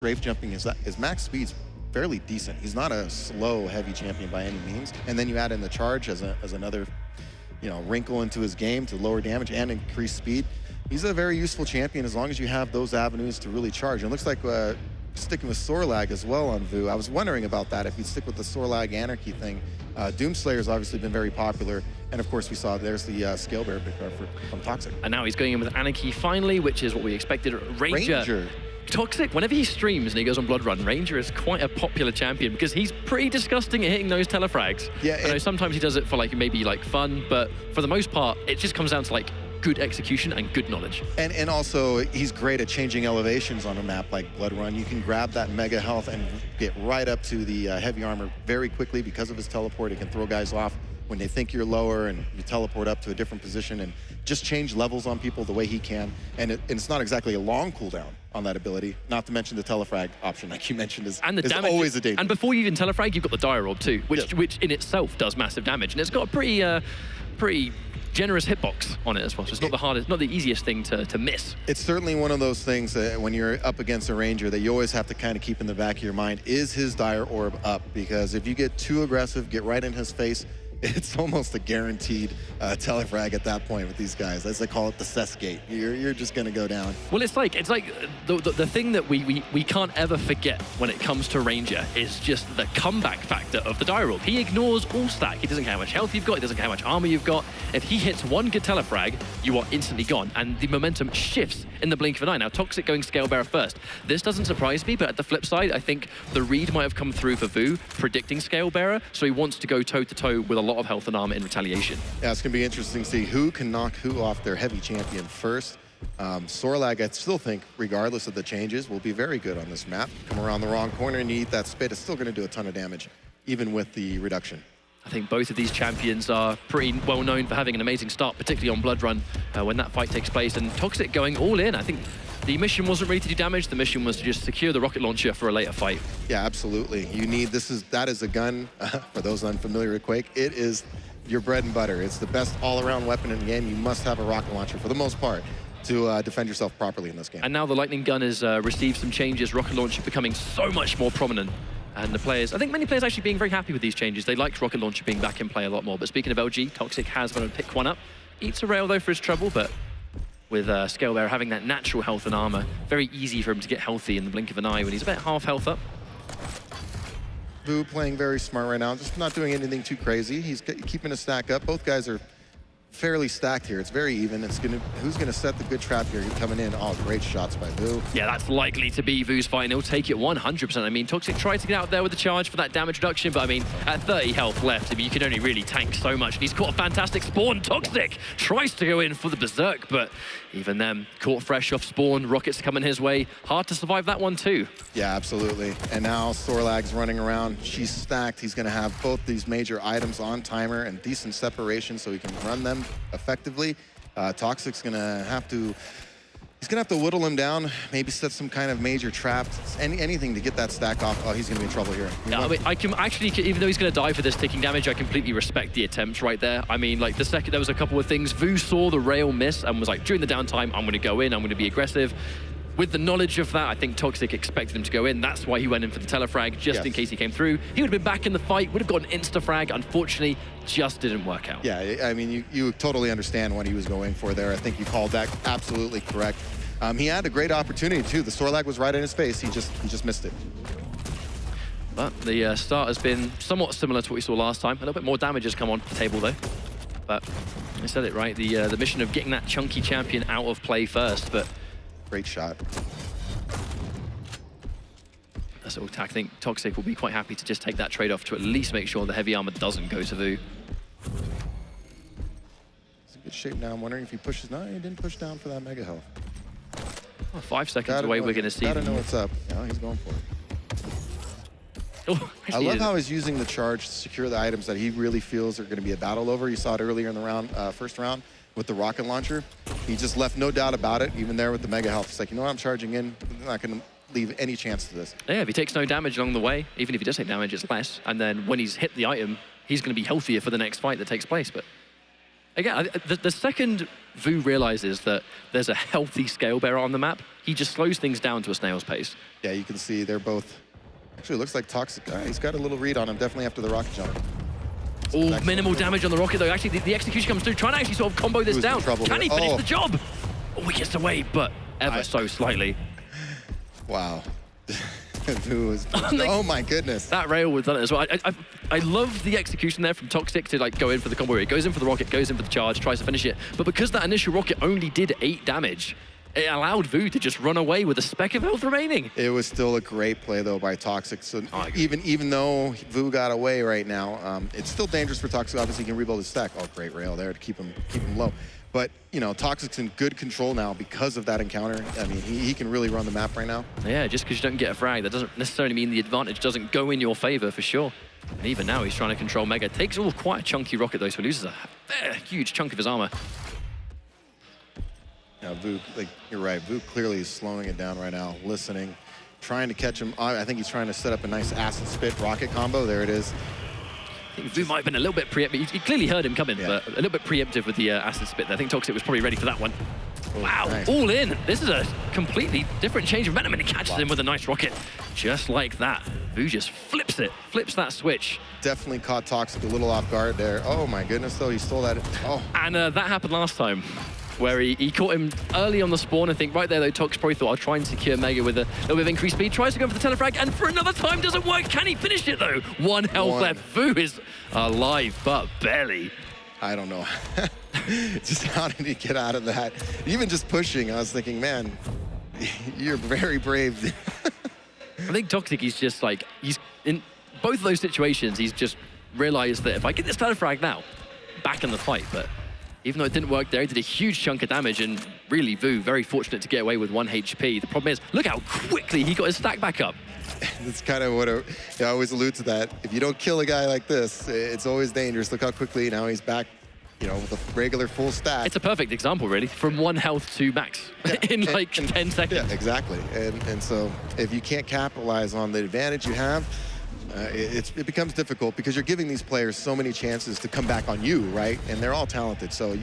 Brave jumping, his max speed's fairly decent. He's not a slow, heavy champion by any means. And then you add in the charge as another, wrinkle into his game to lower damage and increase speed. He's a very useful champion as long as you have those avenues to really charge. And it looks like sticking with Sorlag as well on Vo. I was wondering about that, if you'd stick with the Sorlag Anarchy thing. Doomslayer's obviously been very popular. And of course, we saw there's the Scale Bearer pick from Toxic. And now he's going in with Anarchy finally, which is what we expected. Ranger. Toxic, whenever he streams and he goes on Blood Run, Ranger is quite a popular champion because he's pretty disgusting at hitting those telefrags. Yeah, I know sometimes he does it for maybe fun, but for the most part, it just comes down to good execution and good knowledge. And also, he's great at changing elevations on a map like Blood Run. You can grab that mega health and get right up to the heavy armor very quickly because of his teleport. He can throw guys off when they think you're lower, and you teleport up to a different position and just change levels on people the way he can. And it's not exactly a long cooldown on that ability, not to mention the telefrag option, like you mentioned, is always a danger. And before you even telefrag, you've got the Dire Orb too, which in itself does massive damage. And it's got a pretty generous hitbox on it as well. So it's not the hardest, not the easiest thing to miss. It's certainly one of those things that when you're up against a Ranger that you always have to kind of keep in the back of your mind, is his Dire Orb up? Because if you get too aggressive, get right in his face, it's almost a guaranteed telefrag at that point with these guys. As they call it, the cess gate. You're just going to go down. Well, it's like the thing that we can't ever forget when it comes to Ranger is just the comeback factor of the Dire Orb. He ignores all stack. He doesn't care how much health you've got. He doesn't care how much armor you've got. If he hits one good telefrag, you are instantly gone. And the momentum shifts in the blink of an eye. Now, Toxic going Scale Bearer first. This doesn't surprise me, but at the flip side, I think the read might have come through for Vo, predicting Scale Bearer, so he wants to go toe-to-toe with a lot of health and armor in retaliation. Yeah, it's going to be interesting to see who can knock who off their heavy champion first. Sorlag, I still think, regardless of the changes, will be very good on this map. Come around the wrong corner and you eat that spit, it's still going to do a ton of damage, even with the reduction. I think both of these champions are pretty well known for having an amazing start, particularly on Blood Run when that fight takes place. And Toxic going all in. I think the mission wasn't really to do damage. The mission was to just secure the rocket launcher for a later fight. Yeah, absolutely. You need, that is a gun, for those unfamiliar with Quake, it is your bread and butter. It's the best all-around weapon in the game. You must have a rocket launcher for the most part to defend yourself properly in this game. And now the Lightning Gun has received some changes. Rocket launcher becoming so much more prominent. And the players, I think many players actually being very happy with these changes. They liked rocket launcher being back in play a lot more. But speaking of LG, Toxic has going to pick one up. Eats a rail though for his trouble, but with Scale Bearer having that natural health and armor, very easy for him to get healthy in the blink of an eye when he's about half health up. Vo playing very smart right now, just not doing anything too crazy. He's keeping a stack up. Both guys are fairly stacked here. It's very even. Who's gonna set the good trap here? Coming in. Oh, great shots by Vo. Yeah, that's likely to be Vo's fight. He'll take it 100%. I mean, Toxic tried to get out there with the charge for that damage reduction, but I mean, at 30 health left, I mean, you can only really tank so much. And he's caught a fantastic spawn. Toxic tries to go in for the Berserk, but even then, caught fresh off spawn. Rockets coming his way. Hard to survive that one too. Yeah, absolutely. And now Sorlag's running around. She's stacked. He's gonna have both these major items on timer and decent separation so he can run them effectively. Toxic's gonna have to, he's gonna have to whittle him down, maybe set some kind of major trap, anything to get that stack off. Oh, he's gonna be in trouble here. Yeah, I mean, I can actually, even though he's gonna die for this taking damage, I completely respect the attempt right there. I mean, like the second there was a couple of things, Vo saw the rail miss and was like, during the downtime, I'm gonna go in, I'm gonna be aggressive. With the knowledge of that, I think Toxic expected him to go in. That's why he went in for the telefrag, just in case he came through. He would have been back in the fight, would have got an insta-frag. Unfortunately, just didn't work out. Yeah, I mean, you totally understand what he was going for there. I think you called that absolutely correct. He had a great opportunity, too. The Sorlag was right in his face. He just missed it. But the start has been somewhat similar to what we saw last time. A little bit more damage has come on the table, though. But I said it right, the mission of getting that chunky champion out of play first, but great shot. That's all. I think Toxic will be quite happy to just take that trade-off to at least make sure the heavy armor doesn't go to Vo. He's in good shape now. I'm wondering if he pushes. No, he didn't push down for that mega health. Oh, 5 seconds away, we're going to see. Gotta know what's up. Yeah, he's going for it. Oh, I love how he's using the charge to secure the items that he really feels are going to be a battle over. You saw it earlier in the round, first round, with the rocket launcher. He just left no doubt about it, even there with the mega health. It's like, you know what, I'm charging in. I'm not going to leave any chance to this. Yeah, if he takes no damage along the way, even if he does take damage, it's less. And then when he's hit the item, he's going to be healthier for the next fight that takes place. But Again, the second Vo realizes that there's a healthy scale bearer on the map, he just slows things down to a snail's pace. Yeah, you can see they're both... Actually, it looks like Toxic. He's got a little read on him, definitely after the rocket jump. Oh, minimal damage on the rocket, though. Actually, the execution comes through, trying to actually sort of combo this down. Can he finish the job? Oh, he gets away, but ever so slightly. Wow. Oh my goodness. That rail was done it as well. I love the execution there from toxjq to like go in for the combo. He goes in for the rocket, goes in for the charge, tries to finish it. But because that initial rocket only did 8 damage, it allowed Vo to just run away with a speck of health remaining. It was still a great play though by toxjq. So even though Vo got away right now, it's still dangerous for toxjq. Obviously, he can rebuild his stack. Oh, great rail there to keep him low. But, you know, toxjq's in good control now because of that encounter. I mean, he can really run the map right now. Yeah, just because you don't get a frag, that doesn't necessarily mean the advantage doesn't go in your favor for sure. And even now, he's trying to control Mega. Takes all quite a chunky rocket, though, so he loses a huge chunk of his armor. Yeah, Vo, like, you're right. Vo clearly is slowing it down right now, listening, trying to catch him. I think he's trying to set up a nice acid spit rocket combo. There it is. I think Vo might have been a little bit preemptive. He clearly heard him coming, but a little bit preemptive with the acid spit there. I think toxjq was probably ready for that one. Oh, wow, nice. All in. This is a completely different change of momentum, and he catches him with a nice rocket. Just like that. Vo just flips that switch. Definitely caught toxjq a little off guard there. Oh my goodness, though, he stole that. Oh. And that happened last time, where he caught him early on the spawn. I think right there, though, toxjq probably thought, I'll try and secure Mega with a little bit of increased speed. Tries to go for the telefrag, and for another time, doesn't work. Can he finish it, though? One health left. Vo is alive, but barely. I don't know. Just how did he get out of that? Even just pushing, I was thinking, man, you're very brave. I think toxjq, he's just like, he's in both of those situations, he's just realized that if I get this telefrag now, back in the fight. But even though it didn't work there, he did a huge chunk of damage, and really Vo very fortunate to get away with 1 HP. The problem is, look how quickly he got his stack back up. That's kind of what I always allude to that. If you don't kill a guy like this, it's always dangerous. Look how quickly now he's back, you know, with a regular full stack. It's a perfect example, really, from 1 health to max in like 10 seconds. Yeah, exactly. And so if you can't capitalize on the advantage you have, it becomes difficult because you're giving these players so many chances to come back on you, right? And they're all talented. So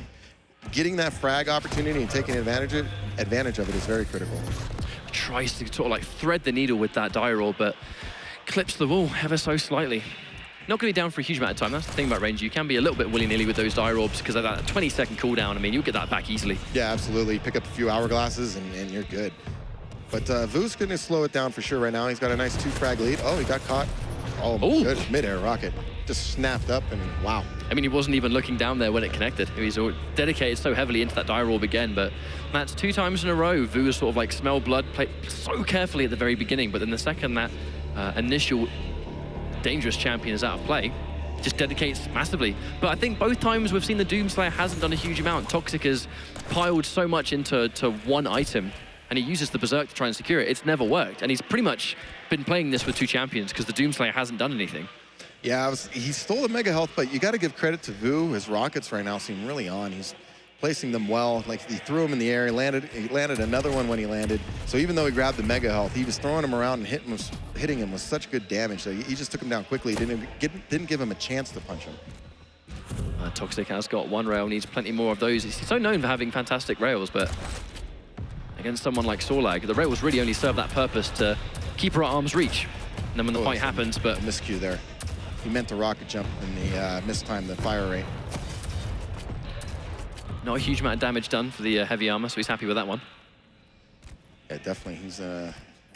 getting that frag opportunity and taking advantage of it is very critical. Tries to sort of like thread the needle with that die roll, but clips the wall ever so slightly. Not going to be down for a huge amount of time. That's the thing about Ranger. You can be a little bit willy-nilly with those die orbs because of that 20-second cooldown. I mean, you'll get that back easily. Yeah, absolutely. Pick up a few hourglasses and you're good. But Vo's going to slow it down for sure right now. He's got a nice 2-frag lead. Oh, he got caught. Oh, my goodness. Mid-air rocket. Just snapped up and wow. I mean, he wasn't even looking down there when it connected. He was dedicated so heavily into that die orb again, but that's 2 times in a row. Vo sort of like smelled blood, played so carefully at the very beginning, but then the second that initial dangerous champion is out of play, just dedicates massively. But I think both times we've seen the Doomslayer hasn't done a huge amount. toxjq has piled so much into one item, and he uses the Berserk to try and secure it. It's never worked, and he's pretty much been playing this with 2 champions because the Doomslayer hasn't done anything. Yeah, he stole the mega health, but you got to give credit to Vo. His rockets right now seem really on. He's placing them well. Like, he threw them in the air. He landed another one when he landed. So even though he grabbed the mega health, he was throwing them around and hitting him with such good damage. So he just took him down quickly. Didn't give him a chance to punch him. toxjq has got 1 rail, needs plenty more of those. He's so known for having fantastic rails, but against someone like Sorlag, the rails really only serve that purpose to keep her at arm's reach. And then when the fight happens, but... miscue there. He meant to rocket jump and he mistimed the fire rate. Not a huge amount of damage done for the heavy armor, so he's happy with that one. Yeah, definitely. He's going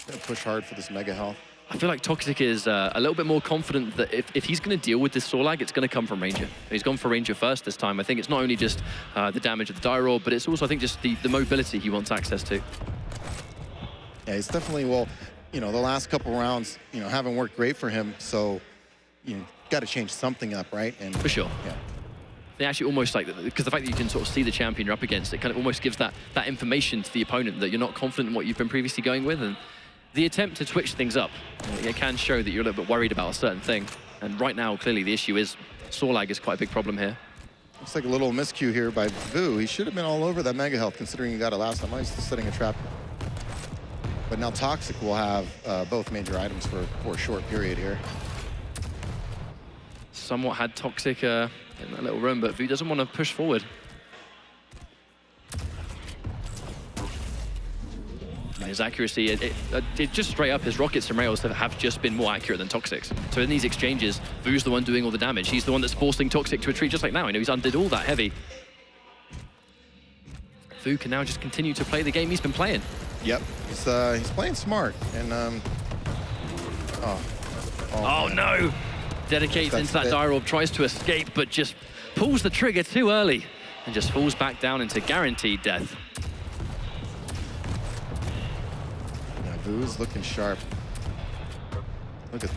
to push hard for this mega health. I feel like toxjq is a little bit more confident that if he's going to deal with this Sorlag, it's going to come from Ranger. He's gone for Ranger first this time. I think it's not only just the damage of the die roll, but it's also, I think, just the mobility he wants access to. Yeah, he's definitely, well, you know, the last couple rounds, you know, haven't worked great for him, so you got to change something up, right? And for sure. Yeah. They actually almost like, because the fact that you can sort of see the champion you're up against, it kind of almost gives that information to the opponent that you're not confident in what you've been previously going with. And the attempt to switch things up, it can show that you're a little bit worried about a certain thing. And right now, clearly, the issue is Sorlag is quite a big problem here. Looks like a little miscue here by Vo. He should have been all over that mega health, considering he got it last time. He's still setting a trap. But now toxjq will have both major items for a short period here. somewhat had Toxic in that little room, but Vo doesn't want to push forward. And his accuracy, it just straight up, his rockets and rails have just been more accurate than Toxic's. So in these exchanges, Vo's the one doing all the damage. He's the one that's forcing Toxic to retreat, just like now. You know, he's undid all that heavy. Vo can now just continue to play the game he's been playing. Yep, he's playing smart, and oh no! Dedicates into that Dire Orb, tries to escape, but just pulls the trigger too early and just falls back down into guaranteed death. Yeah, Vo's looking sharp. Look at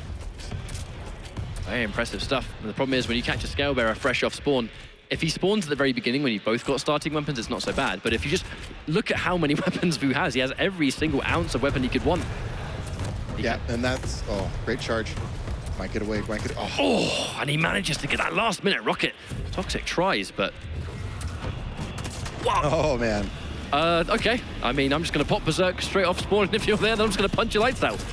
Very impressive stuff. And the problem is when you catch a Scale Bearer fresh off spawn, if he spawns at the very beginning when you've both got starting weapons, it's not so bad. But if you just look at how many weapons Vo has, he has every single ounce of weapon he could want. Yeah, and that's, great charge. Might get away, Oh, and he manages to get that last minute rocket. Toxic tries, but... Wow. Oh, man. Okay. I mean, I'm just going to pop Berserk straight off spawn, and if you're there, then I'm just going to punch your lights out.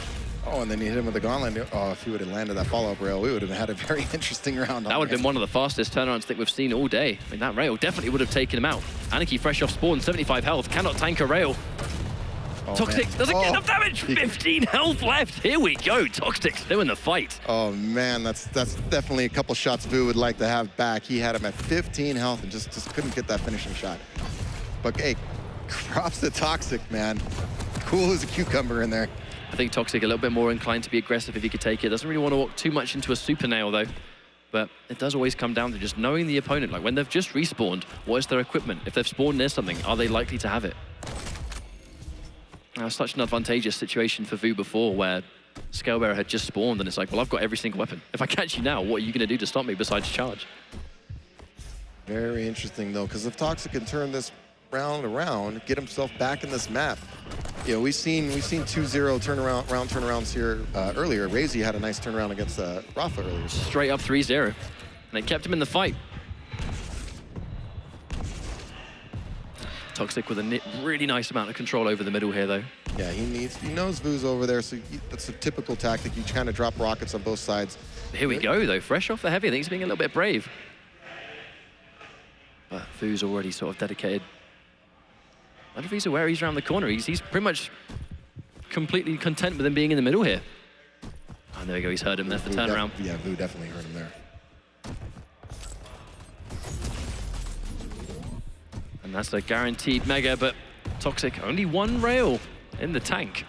Oh, and then you hit him with the gauntlet. Oh, if he would have landed that follow-up rail, we would have had a very interesting round. That would have been one of the fastest turnarounds I think we've seen all day. I mean, that rail definitely would have taken him out. Anarchy fresh off spawn, 75 health, cannot tank a rail. Oh, Toxic doesn't get enough damage. 15 health left. Here we go. Toxic still in the fight. Oh man, that's definitely a couple shots Vo would like to have back. He had him at 15 health and just couldn't get that finishing shot. But hey, props to Toxic, man. Cool as a cucumber in there. I think Toxic a little bit more inclined to be aggressive if he could take it. Doesn't really want to walk too much into a super nail though. But it does always come down to just knowing the opponent. Like when they've just respawned, what is their equipment? If they've spawned near something, are they likely to have it? Now, such an advantageous situation for Vo before where Scalebearer had just spawned and it's like, well, I've got every single weapon. If I catch you now, what are you going to do to stop me besides charge? Very interesting though, because if Toxic can turn this round around, get himself back in this map. You know, we've seen 2-0 turnarounds here earlier. Razy had a nice turnaround against Rafa earlier. Straight up 3-0. And they kept him in the fight. Toxic with a really nice amount of control over the middle here, though. Yeah, he knows Vo's over there, so that's a typical tactic. You kind of drop rockets on both sides. Here we go, though. Fresh off the heavy. I think he's being a little bit brave. But Vo's already sort of dedicated. I don't know if he's aware he's around the corner. He's pretty much completely content with him being in the middle here. And there we go. He's heard him. There's the turnaround. Yeah, Vo definitely heard him there. And that's a guaranteed mega, but Toxic only one rail in the tank.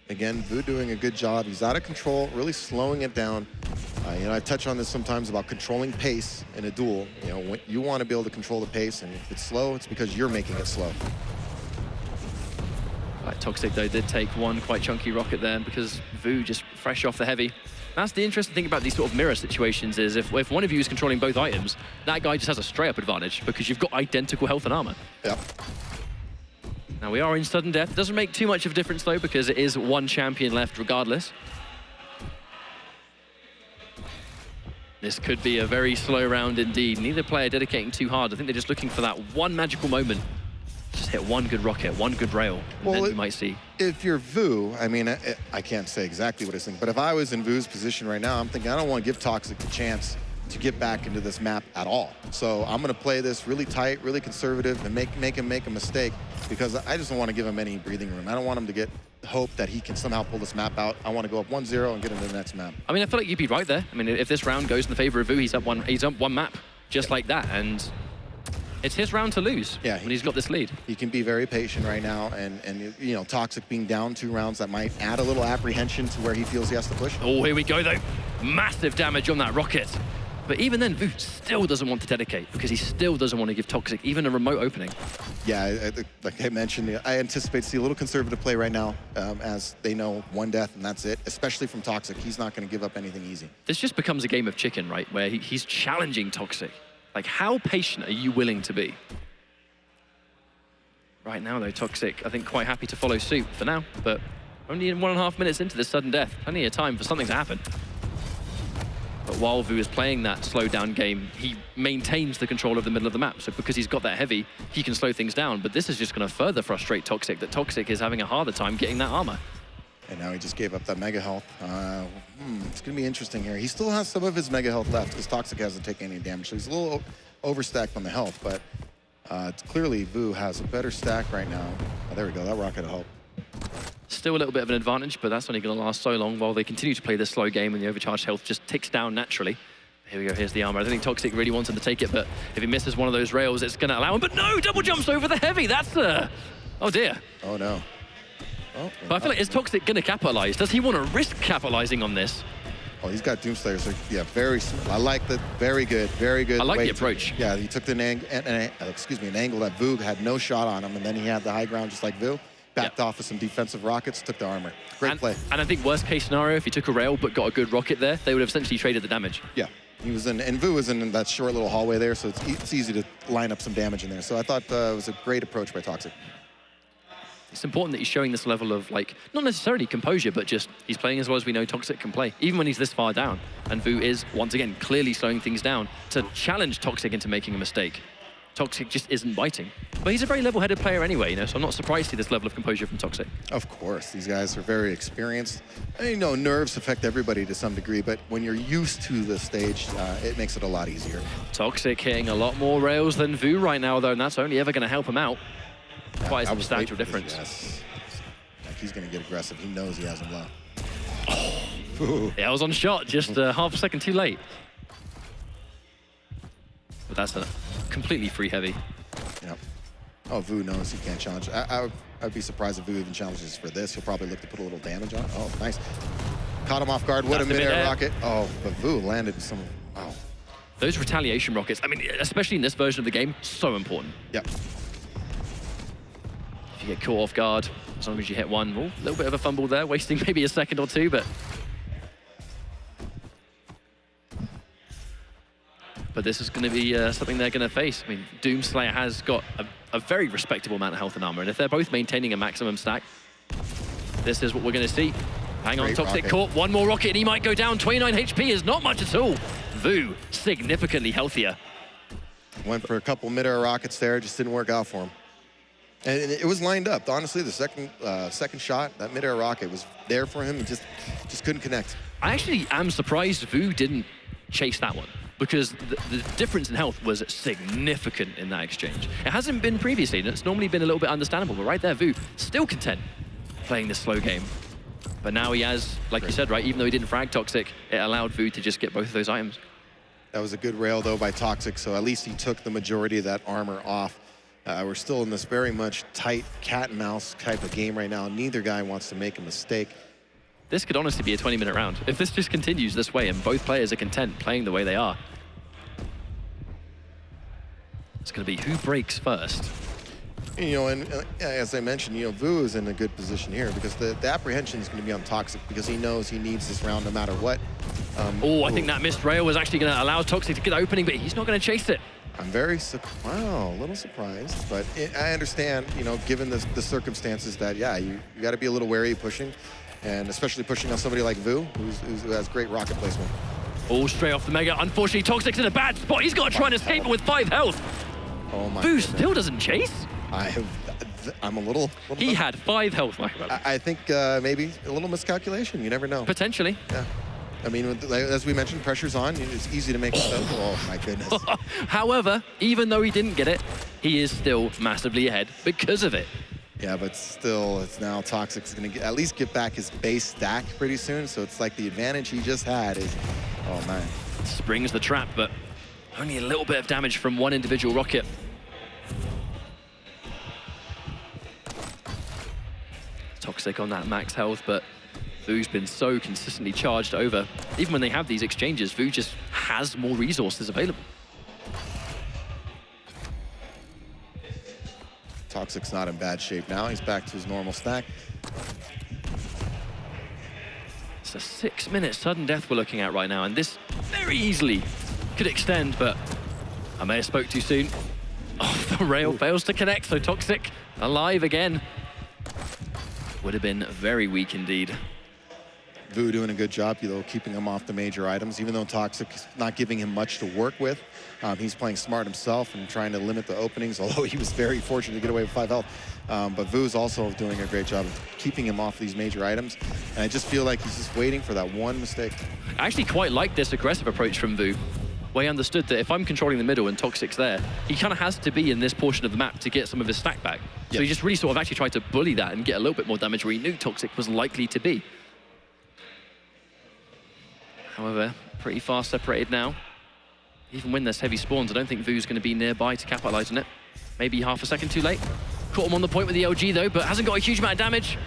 Again, Vo doing a good job. He's out of control, really slowing it down. You know, I touch on this sometimes about controlling pace in a duel. You know, when you want to be able to control the pace, and if it's slow, it's because you're making it slow. Right, Toxic, though, did take one quite chunky rocket there because Vo just fresh off the heavy. That's the interesting thing about these sort of mirror situations is if one of you is controlling both items, that guy just has a straight-up advantage because you've got identical health and armor. Yep. Now, we are in sudden death. It doesn't make too much of a difference, though, because it is one champion left regardless. This could be a very slow round indeed. Neither player dedicating too hard. I think they're just looking for that one magical moment. Just hit one good rocket, one good rail, and then you might see. If you're Vo, I mean, I can't say exactly what I think, but if I was in Vo's position right now, I'm thinking I don't want to give Toxic the chance to get back into this map at all. So I'm going to play this really tight, really conservative, and make him make a mistake because I just don't want to give him any breathing room. I don't want him to get hope that he can somehow pull this map out. I want to go up 1-0 and get into the next map. I mean, I feel like you'd be right there. I mean, if this round goes in the favor of Vo, he's up one map, just like that, and it's his round to lose. Yeah, when he's got this lead. He can be very patient right now, and you know, Toxic being down 2 rounds, that might add a little apprehension to where he feels he has to push. Oh, here we go though. Massive damage on that rocket. But even then, Vo still doesn't want to dedicate because he still doesn't want to give Toxic even a remote opening. Yeah, like I mentioned, I anticipate to see a little conservative play right now as they know one death and that's it, especially from Toxic. He's not going to give up anything easy. This just becomes a game of chicken, right? Where he's challenging Toxic. Like, how patient are you willing to be? Right now, though, Toxic, I think, quite happy to follow suit for now, but only in 1.5 minutes into this sudden death. Plenty of time for something to happen. But while Vo is playing that slow down game, he maintains the control of the middle of the map. So because he's got that heavy, he can slow things down. But this is just going to further frustrate Toxic, that Toxic is having a harder time getting that armor. And now he just gave up that mega health. It's going to be interesting here. He still has some of his mega health left because toxjq hasn't taken any damage. So he's a little overstacked on the health, but it's clearly Vo0 has a better stack right now. Oh, there we go. That rocket will help. Still a little bit of an advantage, but that's only going to last so long while they continue to play this slow game and the overcharged health just ticks down naturally. Here we go, here's the armor. I don't think toxjq really wants him to take it, but if he misses one of those rails, it's going to allow him. But no, double jumps over the heavy. That's oh dear. Oh no. Oh, but I feel like, is toxjq going to capitalize? Does he want to risk capitalizing on this? Oh, he's got Doomslayer, so yeah, very smart. I like that. Very good, very good. I like the approach. Yeah, he took an angle that Vo0 had no shot on him, and then he had the high ground just like Vo0. Backed off with some defensive rockets, took the armor. Great play. And I think worst case scenario, if he took a rail but got a good rocket there, they would have essentially traded the damage. Yeah, he was in, and Vo0 was in that short little hallway there, so it's easy to line up some damage in there. So I thought it was a great approach by toxjq. It's important that he's showing this level of, like, not necessarily composure, but just he's playing as well as we know toxjq can play, even when he's this far down. And Vo0 is, once again, clearly slowing things down to challenge toxjq into making a mistake. toxjq just isn't biting. But he's a very level-headed player anyway, you know, so I'm not surprised to see this level of composure from toxjq. Of course, these guys are very experienced. And, you know, nerves affect everybody to some degree, but when you're used to the stage, it makes it a lot easier. toxjq hitting a lot more rails than Vo0 right now, though, and that's only ever going to help him out. Quite a substantial difference. Yes. Like he's going to get aggressive. He knows he has him low. Oh. Yeah, I was on shot, just half a second too late. But that's a completely free heavy. Yep. Oh, Vo0 knows he can't challenge. I'd be surprised if Vo0 even challenges for this. He'll probably look to put a little damage on. Oh, nice. Caught him off guard. What a mid-air rocket. Oh, but Vo0 landed some. Wow. Those retaliation rockets, I mean, especially in this version of the game, so important. Yep. You get caught off guard, as long as you hit one. A little bit of a fumble there, wasting maybe a second or two, but this is going to be something they're going to face. I mean, Doomslayer has got a very respectable amount of health and armor, and if they're both maintaining a maximum stack, this is what we're going to see. Hang on, toxjq caught one more rocket, and he might go down. 29 HP is not much at all. Vo0 significantly healthier. Went for a couple mid-air rockets there, just didn't work out for him. And it was lined up. Honestly, the second shot, that mid-air rocket was there for him and just couldn't connect. I actually am surprised Vo0 didn't chase that one, because the difference in health was significant in that exchange. It hasn't been previously, and it's normally been a little bit understandable, but right there, Vo0 still content playing this slow game. But now he has, like you said, right, even though he didn't frag toxjq, it allowed Vo0 to just get both of those items. That was a good rail, though, by toxjq, so at least he took the majority of that armor off. We're still in this very much tight cat and mouse type of game right now. Neither guy wants to make a mistake. This could honestly be a 20-minute round. If this just continues this way and both players are content playing the way they are, it's going to be who breaks first. You know, and as I mentioned, you know, Vo0 is in a good position here because the apprehension is going to be on toxjq because he knows he needs this round no matter what. I think that missed rail was actually going to allow toxjq to get opening, but he's not going to chase it. I'm a little surprised, but I understand, you know, given the circumstances that, yeah, you got to be a little wary of pushing, and especially pushing on somebody like Vo0, who has great rocket placement. All straight off the mega. Unfortunately, toxjq's in a bad spot. He's got to try and escape with 5 health. Oh my! Vo0 still doesn't chase. I'm a little he had 5 health, Michael. I think maybe a little miscalculation. You never know. Potentially. Yeah. I mean, as we mentioned, pressure's on. It's easy to make stuff. Oh, my goodness. However, even though he didn't get it, he is still massively ahead because of it. Yeah, but still, it's now toxjq's going to at least get back his base stack pretty soon. So it's like the advantage he just had is, oh, man. Springs the trap, but only a little bit of damage from one individual rocket. toxjq on that max health, but Vo's been so consistently charged over. Even when they have these exchanges, Vo just has more resources available. toxjq's not in bad shape now. He's back to his normal stack. It's a 6-minute sudden death we're looking at right now, and this very easily could extend, but I may have spoke too soon. Oh, the rail fails to connect, so toxjq alive again. Would have been very weak indeed. Vo doing a good job, keeping him off the major items, even though toxjq's not giving him much to work with. He's playing smart himself and trying to limit the openings, although he was very fortunate to get away with 5 health. But Vo's also doing a great job of keeping him off these major items. And I just feel like he's just waiting for that one mistake. I actually quite like this aggressive approach from Vo, where he understood that if I'm controlling the middle and toxjq's there, he kind of has to be in this portion of the map to get some of his stack back. So he just really sort of actually tried to bully that and get a little bit more damage where he knew toxjq was likely to be. However, pretty fast separated now. Even when there's heavy spawns, I don't think Vo's going to be nearby to capitalize on it. Maybe half a second too late. Caught him on the point with the LG though, but hasn't got a huge amount of damage.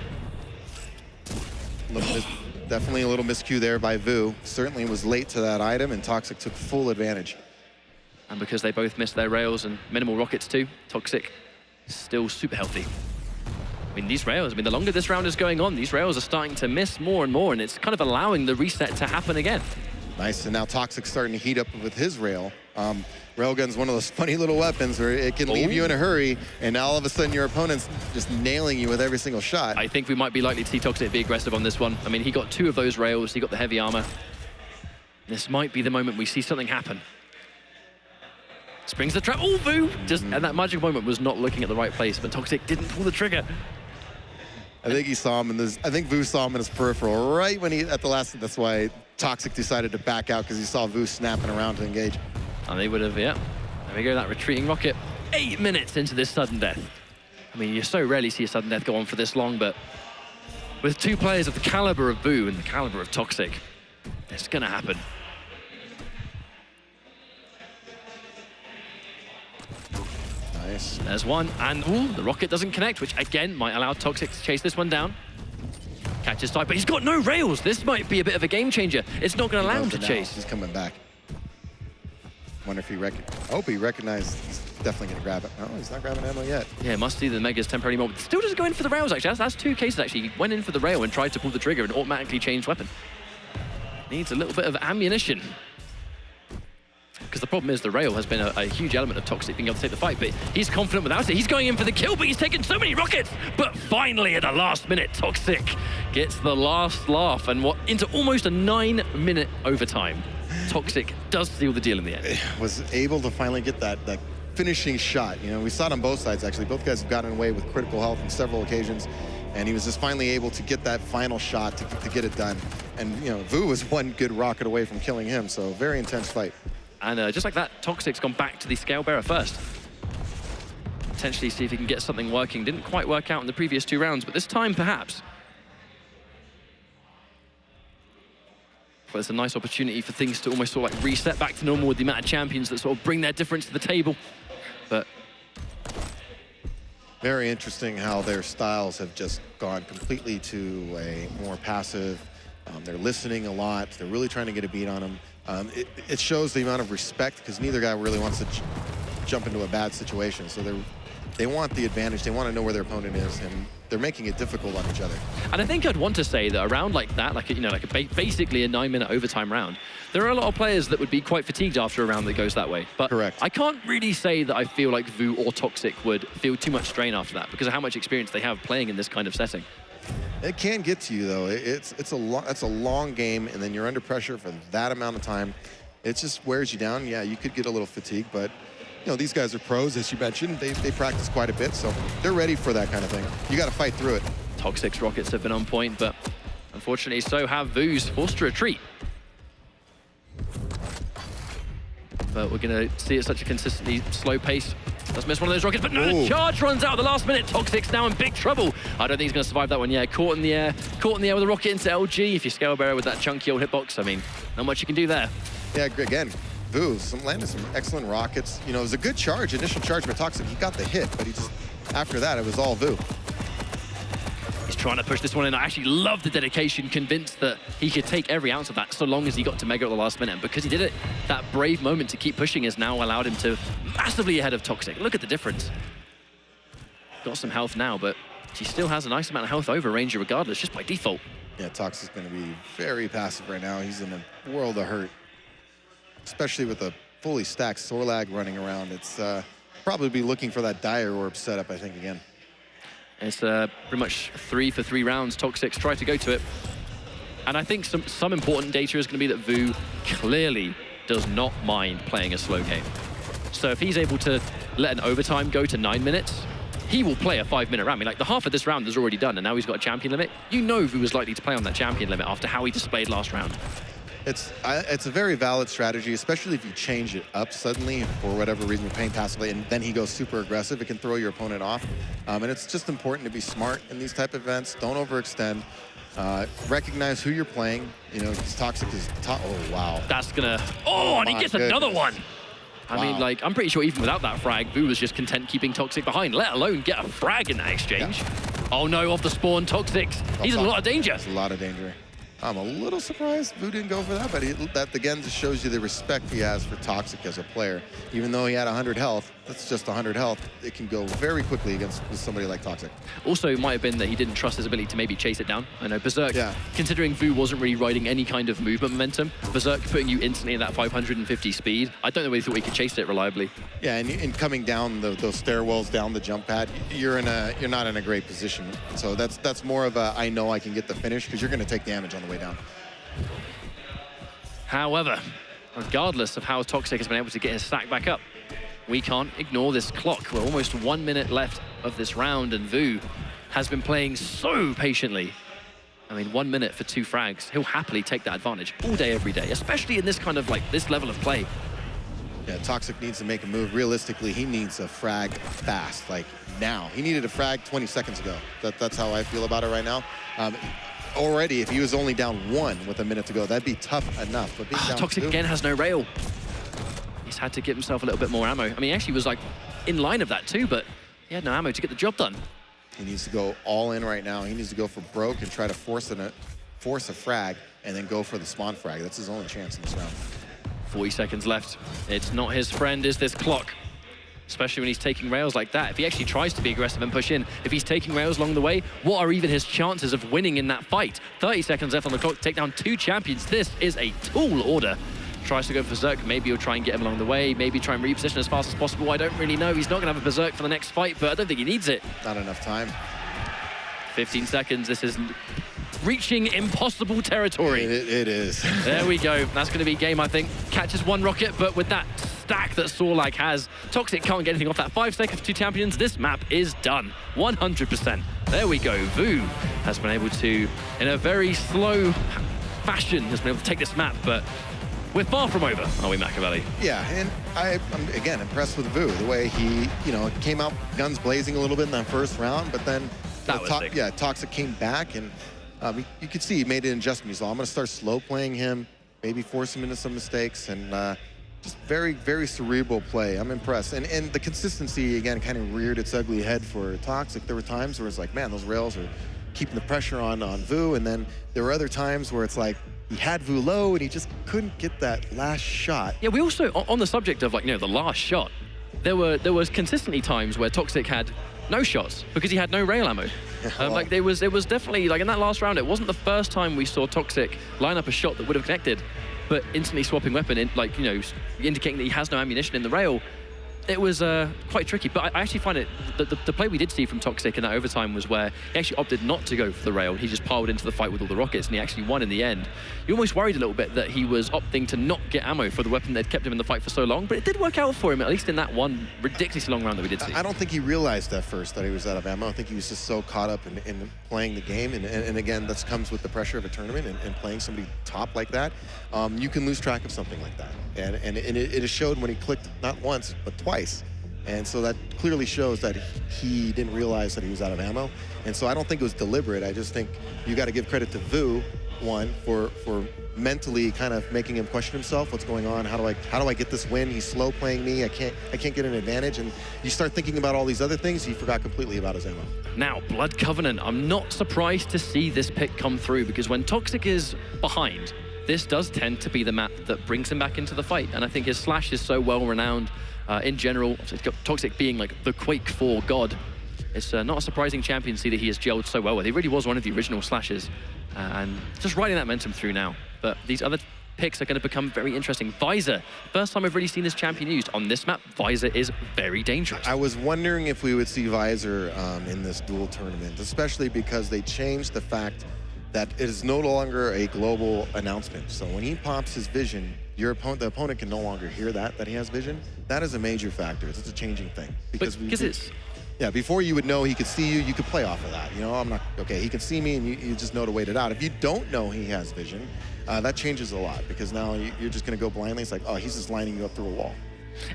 Definitely a little miscue there by Vo. Certainly was late to that item, and toxjq took full advantage. And because they both missed their rails and minimal rockets too, toxjq still super healthy. I mean, these rails, the longer this round is going on, these rails are starting to miss more and more, and it's kind of allowing the reset to happen again. Nice, and now toxjq's starting to heat up with his rail. Railgun's one of those funny little weapons where it can leave you in a hurry, and now all of a sudden your opponent's just nailing you with every single shot. I think we might be likely to see toxjq be aggressive on this one. I mean, he got 2 of those rails, he got the heavy armor. This might be the moment we see something happen. Springs the trap. Oh, Vo! Just at that magic moment was not looking at the right place, but toxjq didn't pull the trigger. I think he saw him in this. I think Vo saw him in his peripheral right when at the last. That's why toxjq decided to back out, because he saw Vo snapping around to engage. And they would have, yeah. There we go, that retreating rocket. 8 minutes into this sudden death. I mean, you so rarely see a sudden death go on for this long, but with 2 players of the caliber of Vo and the caliber of toxjq, it's gonna happen. Nice. There's one, and ooh, the rocket doesn't connect, which again might allow toxjq to chase this one down. Catches tight, but he's got no rails. This might be a bit of a game changer. It's not going to allow him to chase. He's coming back. Wonder if he I hope he recognized he's definitely going to grab it. No, he's not grabbing ammo yet. Yeah, must see the Mega's temporary mode. Still doesn't go in for the rails, actually. That's 2 cases, actually. He went in for the rail and tried to pull the trigger and automatically changed weapon. Needs a little bit of ammunition. Because the problem is the rail has been a huge element of toxjq being able to take the fight, but he's confident without it. He's going in for the kill, but he's taken so many rockets. But finally, at the last minute, toxjq gets the last laugh, and into almost a 9-minute overtime. toxjq does seal the deal in the end. Was able to finally get that finishing shot. We saw it on both sides, actually. Both guys have gotten away with critical health on several occasions, and he was just finally able to get that final shot to get it done. And, Vo was 1 good rocket away from killing him, so very intense fight. And just like that, toxjq's gone back to the scale bearer first. Potentially see if he can get something working. Didn't quite work out in the previous 2 rounds, but this time perhaps. But it's a nice opportunity for things to almost sort of like reset back to normal with the amount of champions that sort of bring their difference to the table. But very interesting how their styles have just gone completely to a more passive. They're listening a lot. They're really trying to get a beat on them. It shows the amount of respect, because neither guy really wants to jump into a bad situation. So they want the advantage. They want to know where their opponent is, and they're making it difficult on each other. And I think I'd want to say that a round like that, basically a 9-minute overtime round, there are a lot of players that would be quite fatigued after a round that goes that way. But correct. I can't really say that I feel like Vo or toxjq would feel too much strain after that, because of how much experience they have playing in this kind of setting. It can get to you, though. It's a long game, and then you're under pressure for that amount of time. It just wears you down. Yeah, you could get a little fatigued, but these guys are pros, as you mentioned. They practice quite a bit, so they're ready for that kind of thing. You got to fight through it. toxjq's rockets have been on point, but unfortunately so have Vo's, forced to retreat. But we're going to see it such a consistently slow pace. Does miss one of those rockets, but no, the charge runs out at the last minute. toxjq's now in big trouble. I don't think he's going to survive that one. Yeah, caught in the air with a rocket into LG. If you scale bearer with that chunky old hitbox, I mean, not much you can do there. Yeah, again, Vo landed some excellent rockets. It was a good charge, initial charge by toxjq. He got the hit, but after that, it was all Vo. He's trying to push this one in. I actually love the dedication, convinced that he could take every ounce of that so long as he got to Mega at the last minute. And because he did it, that brave moment to keep pushing has now allowed him to massively ahead of toxjq. Look at the difference. Got some health now, but he still has a nice amount of health over Ranger regardless, just by default. Yeah, toxjq's going to be very passive right now. He's in a world of hurt, especially with a fully stacked Sorlag running around. It's probably be looking for that Dire Orb setup, I think, again. It's pretty much 3 for 3 rounds. toxjq's tried to go to it. And I think some important data is going to be that Vo clearly does not mind playing a slow game. So if he's able to let an overtime go to 9 minutes, he will play a 5-minute round. I mean, like, the half of this round is already done, and now he's got a champion limit. You know Vo was likely to play on that champion limit after how he displayed last round. It's a very valid strategy, especially if you change it up suddenly for whatever reason you're playing passively, and then he goes super aggressive. It can throw your opponent off. And it's just important to be smart in these type of events. Don't overextend. Recognize who you're playing. You know, Toxic is top. Oh, wow. That's gonna... Oh, and he gets another one. I mean, like, I'm pretty sure even without that frag, Vo was just content keeping Toxic behind, let alone get a frag in that exchange. Yeah. Oh no, off the spawn, Toxic. He's in a lot of danger. That's a lot of danger. I'm a little surprised Vo didn't go for that, but that again just shows you the respect he has for Toxic as a player. Even though he had 100 health, that's just 100 health. It can go very quickly against somebody like Toxic. Also, it might have been that he didn't trust his ability to maybe chase it down. I know Berserk, considering Vo wasn't really riding any kind of movement momentum, Berserk putting you instantly in that 550 speed, I don't know whether he thought he could chase it reliably. Yeah, and coming down those stairwells down the jump pad, you're not in a great position. So that's more of a I know I can get the finish, because you're going to take damage on the way down. However, regardless of how Toxic has been able to get his stack back up, we can't ignore this clock. We're almost 1 minute left of this round, and Vo has been playing so patiently. I mean, 1 minute for 2 frags. He'll happily take that advantage all day, every day, especially in this kind of, like, this level of play. Yeah, Toxic needs to make a move. Realistically, he needs a frag fast, like now. He needed a frag 20 seconds ago. That's how I feel about it right now. Already, if he was only down 1 with a minute to go, that'd be tough enough. But being down Toxic 2, again has no rail. He's had to give himself a little bit more ammo. I mean, he actually was like in line of that too, but he had no ammo to get the job done. He needs to go all in right now. He needs to go for broke and try to force a frag and then go for the spawn frag. That's his only chance in this round. 40 seconds left. It's not his friend, is this clock. Especially when he's taking rails like that. If he actually tries to be aggressive and push in, if he's taking rails along the way, what are even his chances of winning in that fight? 30 seconds left on the clock to take down 2 champions. This is a tall order. Tries to go for Berserk. Maybe he'll try and get him along the way. Maybe try and reposition as fast as possible. I don't really know. He's not going to have a Berserk for the next fight, but I don't think he needs it. Not enough time. 15 seconds. This is reaching impossible territory. It is. There we go. That's going to be game, I think. Catches 1 rocket, but with that stack that Sorlag has, Toxic can't get anything off that. 5 seconds, 2 champions. This map is done. 100%. There we go. Vo has been able to, in a very slow fashion, has been able to take this map, but we're far from over, are we, Machiavelli? Yeah, and I'm, again, impressed with Vo. The way he, came out guns blazing a little bit in that first round, but then Toxic came back, and you could see he made an adjustment. He's like, I'm going to start slow playing him, maybe force him into some mistakes, and just very, very cerebral play. I'm impressed. And the consistency, again, kind of reared its ugly head for Toxic. There were times where it's like, man, those rails are keeping the pressure on Vo, and then there were other times where it's like, he had Vo low, and he just couldn't get that last shot. Yeah, we also, on the subject of, like, the last shot, there was consistently times where Toxic had no shots because he had no rail ammo. Like, it was definitely, like, in that last round, it wasn't the first time we saw Toxic line up a shot that would have connected, but instantly swapping weapon, indicating that he has no ammunition in the rail. It was quite tricky, but I actually find it, the play we did see from Toxic in that overtime was where he actually opted not to go for the rail. He just piled into the fight with all the rockets, and he actually won in the end. You almost worried a little bit that he was opting to not get ammo for the weapon that kept him in the fight for so long, but it did work out for him, at least in that one ridiculously long round that we did see. I don't think he realized at first that he was out of ammo. I think he was just so caught up in playing the game, and again, this comes with the pressure of a tournament and playing somebody top like that. You can lose track of something like that, and it has showed when he clicked not once, but twice. And so that clearly shows that he didn't realize that he was out of ammo. And so I don't think it was deliberate. I just think you got to give credit to Vo, one, for mentally kind of making him question himself. What's going on? How do I get this win? He's slow playing me. I can't get an advantage. And you start thinking about all these other things, he forgot completely about his ammo. Now, Blood Covenant. I'm not surprised to see this pick come through, because when Toxic is behind, this does tend to be the map that brings him back into the fight. And I think his slash is so well renowned. In general, Toxic being like the Quake 4 god, it's not a surprising champion to see that he has gelled so well with. He really was one of the original slashes, and just riding that momentum through now. But these other picks are going to become very interesting. Visor, first time I've really seen this champion used. On this map, Visor is very dangerous. I was wondering if we would see Visor in this dual tournament, especially because they changed the fact that it is no longer a global announcement. So when he pops his vision, the opponent can no longer hear that he has vision. That is a major factor. It's a changing thing. Because it's... Yeah, before you would know he could see you, you could play off of that. You know, I'm not, okay, he can see me, and you just know to wait it out. If you don't know he has vision, that changes a lot, because now you're just going to go blindly. It's like, oh, he's just lining you up through a wall.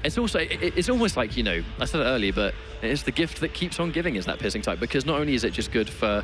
It's also, it's almost like, you know, I said it earlier, but it's the gift that keeps on giving, is that piercing sight, because not only is it just good for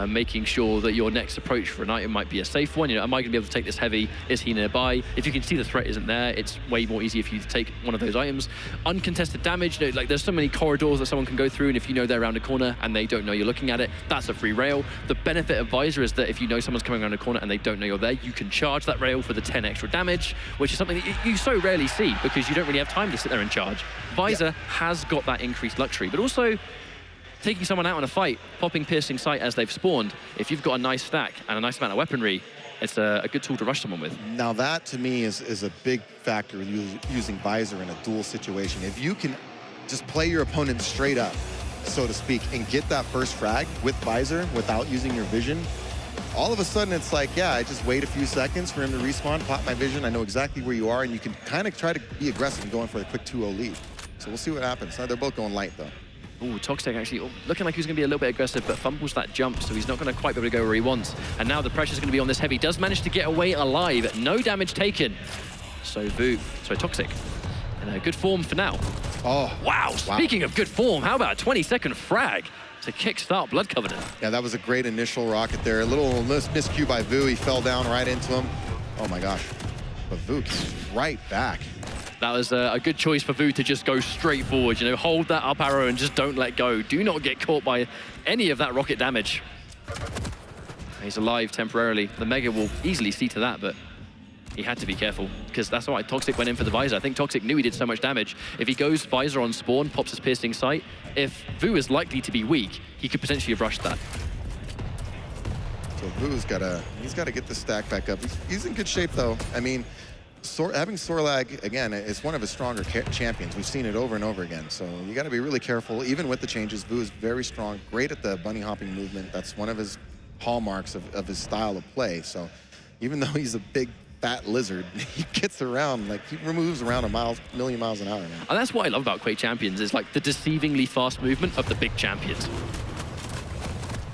making sure that your next approach for an item might be a safe one. You know, am I going to be able to take this heavy? Is he nearby? If you can see the threat isn't there, it's way more easy for you to take one of those items. Uncontested damage, you know, like there's so many corridors that someone can go through, and if you know they're around a corner and they don't know you're looking at it, that's a free rail. The benefit of Visor is that if you know someone's coming around a corner and they don't know you're there, you can charge that rail for the 10 extra damage, which is something that you so rarely see, because you don't really have time to sit there and charge. Visor has got that increased luxury, but also taking someone out in a fight, popping piercing sight as they've spawned, if you've got a nice stack and a nice amount of weaponry, it's a good tool to rush someone with. Now that, to me, is a big factor using Visor in a duel situation. If you can just play your opponent straight up, so to speak, and get that first frag with Visor without using your vision, all of a sudden it's like, yeah, I just wait a few seconds for him to respawn, pop my vision, I know exactly where you are, and you can kind of try to be aggressive and going for a quick 2-0 lead. So we'll see what happens. They're both going light, though. Ooh, toxjq actually looking like he's going to be a little bit aggressive, but fumbles that jump, so he's not going to quite be able to go where he wants. And now the pressure's going to be on this heavy. Does manage to get away alive. No damage taken. So toxjq in a good form for now. Oh, wow. Speaking of good form, how about a 20-second frag to kickstart Blood Covenant? Yeah, that was a great initial rocket there. A little miscue by Vo. He fell down right into him. Oh my gosh. But Vo came right back. That was a good choice for Vo to just go straight forward. You know, hold that up arrow and just don't let go. Do not get caught by any of that rocket damage. He's alive temporarily. The Mega will easily see to that, but he had to be careful, because that's why toxjq went in for the Visor. I think toxjq knew he did so much damage. If he goes Visor on spawn, pops his piercing sight, if Vo is likely to be weak, he could potentially have rushed that. So Vo's he's got to get the stack back up. He's in good shape, though. I mean, having Sorlag, again, is one of his stronger champions. We've seen it over and over again. So you got to be really careful, even with the changes. Vo is very strong, great at the bunny hopping movement. That's one of his hallmarks of his style of play. So even though he's a big, fat lizard, he gets around, like he moves around a million miles an hour, man. And that's what I love about Quake champions, is like the deceivingly fast movement of the big champions.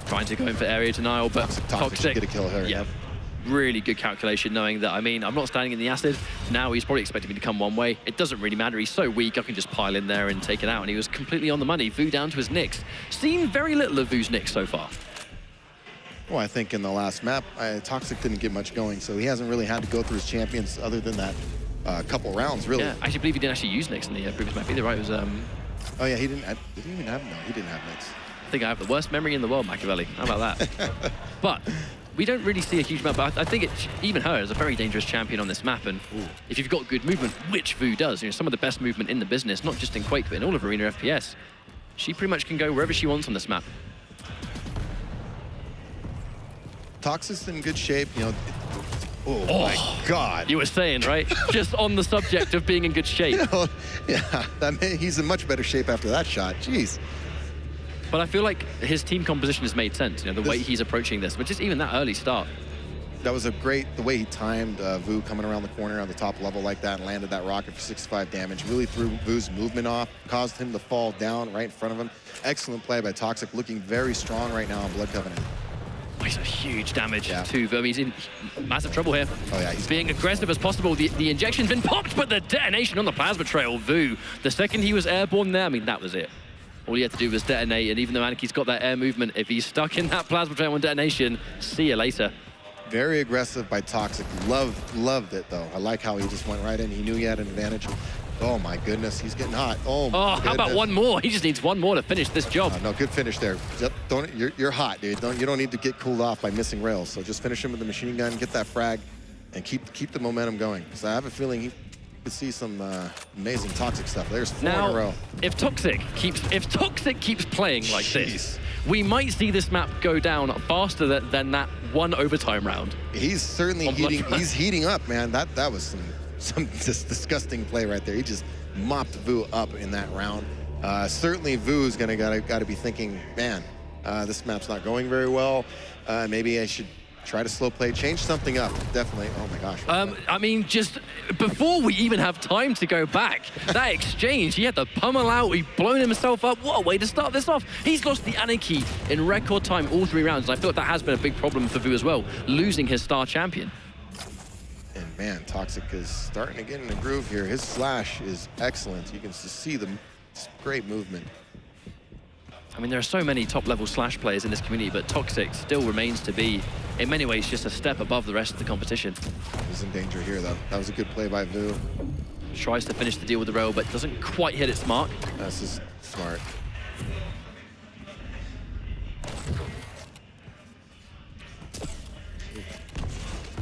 Trying to go in for area denial, but toxjq get a kill here. Yeah, really good calculation, knowing that, I mean, I'm not standing in the acid. Now he's probably expecting me to come one way. It doesn't really matter. He's so weak, I can just pile in there and take it out. And he was completely on the money. Vo down to his nicks. Seen very little of Vo's nicks so far. Well, I think in the last map, toxjq didn't get much going, so he hasn't really had to go through his champions other than that couple rounds, really. Yeah, I actually believe he didn't actually use nicks in the previous map either, right? It was, oh yeah, he didn't even have, no, he didn't have nicks. I think I have the worst memory in the world, Machiavelli. How about that? But we don't really see a huge amount, but I think even her is a very dangerous champion on this map, and if you've got good movement, which Vo does, you know, some of the best movement in the business, not just in Quake, but in all of Arena FPS, she pretty much can go wherever she wants on this map. toxjq's in good shape, you know. Oh my God. You were saying, right? Just on the subject of being in good shape. You know, yeah, he's in much better shape after that shot. Jeez. But I feel like his team composition has made sense, you know, the way he's approaching this, but just even that early start. That was the way he timed Vo coming around the corner on the top level like that and landed that rocket for 65 damage. Really threw Vo's movement off, caused him to fall down right in front of him. Excellent play by toxjq, looking very strong right now on Blood Covenant. Oh, he's a huge damage to Vo. He's in massive trouble here. Oh yeah, he's being aggressive as possible. The injection's been popped, but the detonation on the plasma trail, Vo. The second he was airborne there, I mean, that was it. All he had to do was detonate, and even though Anaki's got that air movement, if he's stuck in that plasma trail on detonation, see you later. Very aggressive by toxjq. Loved it, though. I like how he just went right in. He knew he had an advantage. Oh, my goodness. He's getting hot. Oh, how about one more? He just needs one more to finish this job. No, good finish there. You're hot, dude. You don't need to get cooled off by missing rails. So just finish him with the machine gun, get that frag, and keep the momentum going. Because I have a feeling he could see some amazing toxjq stuff. There's 4 in a row. If toxjq keeps playing like this, we might see this map go down faster than that one overtime round. He's certainly heating up, man. That was some just disgusting play right there. He just mopped Vo up in that round. Certainly Vo's gotta be thinking, man, this map's not going very well. Maybe I should try to slow play, change something up. Definitely. Oh my gosh. I mean, just before we even have time to go back, that exchange, he had the pummel out, he blown himself up. What a way to start this off. He's lost the Anarchy in record time all 3 rounds. And I feel like that has been a big problem for Vo as well, losing his star champion. And man, Toxic is starting to get in the groove here. His slash is excellent. You can see the great movement. I mean, there are so many top-level Slash players in this community, but Toxic still remains to be, in many ways, just a step above the rest of the competition. He's in danger here, though. That was a good play by Vo. Tries to finish the deal with the rail, but doesn't quite hit its mark. This is smart.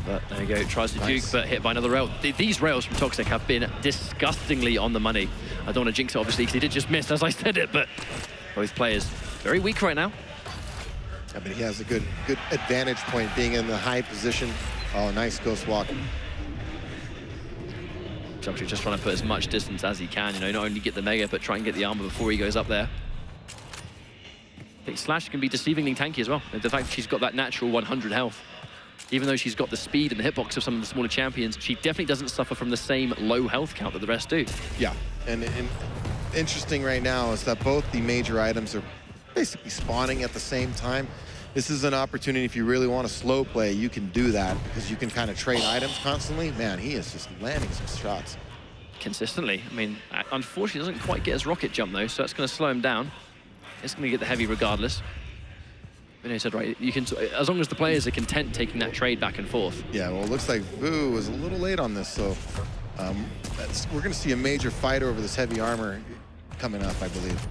But there you go, tries to juke, but hit by another rail. These rails from Toxic have been disgustingly on the money. I don't want to jinx it, obviously, because he did just miss as I said it, but both players very weak right now. Yeah, but he has a good advantage point being in the high position. Oh, nice ghost walk. toxjq just trying to put as much distance as he can, you know, not only get the mega, but try and get the armor before he goes up there. I think Slash can be deceivingly tanky as well. The fact that she's got that natural 100 health. Even though she's got the speed and the hitbox of some of the smaller champions, she definitely doesn't suffer from the same low health count that the rest do. Yeah, and interesting right now is that both the major items are basically spawning at the same time. This is an opportunity, if you really want to slow play, you can do that because you can kind of trade items constantly. Man, he is just landing some shots. Consistently. I mean, unfortunately, doesn't quite get his rocket jump though, so that's going to slow him down. It's going to get the heavy regardless. But he said, right, you can, as long as the players are content taking that trade back and forth. Yeah, well, it looks like Vo was a little late on this, so we're going to see a major fight over this heavy armor coming up, I believe.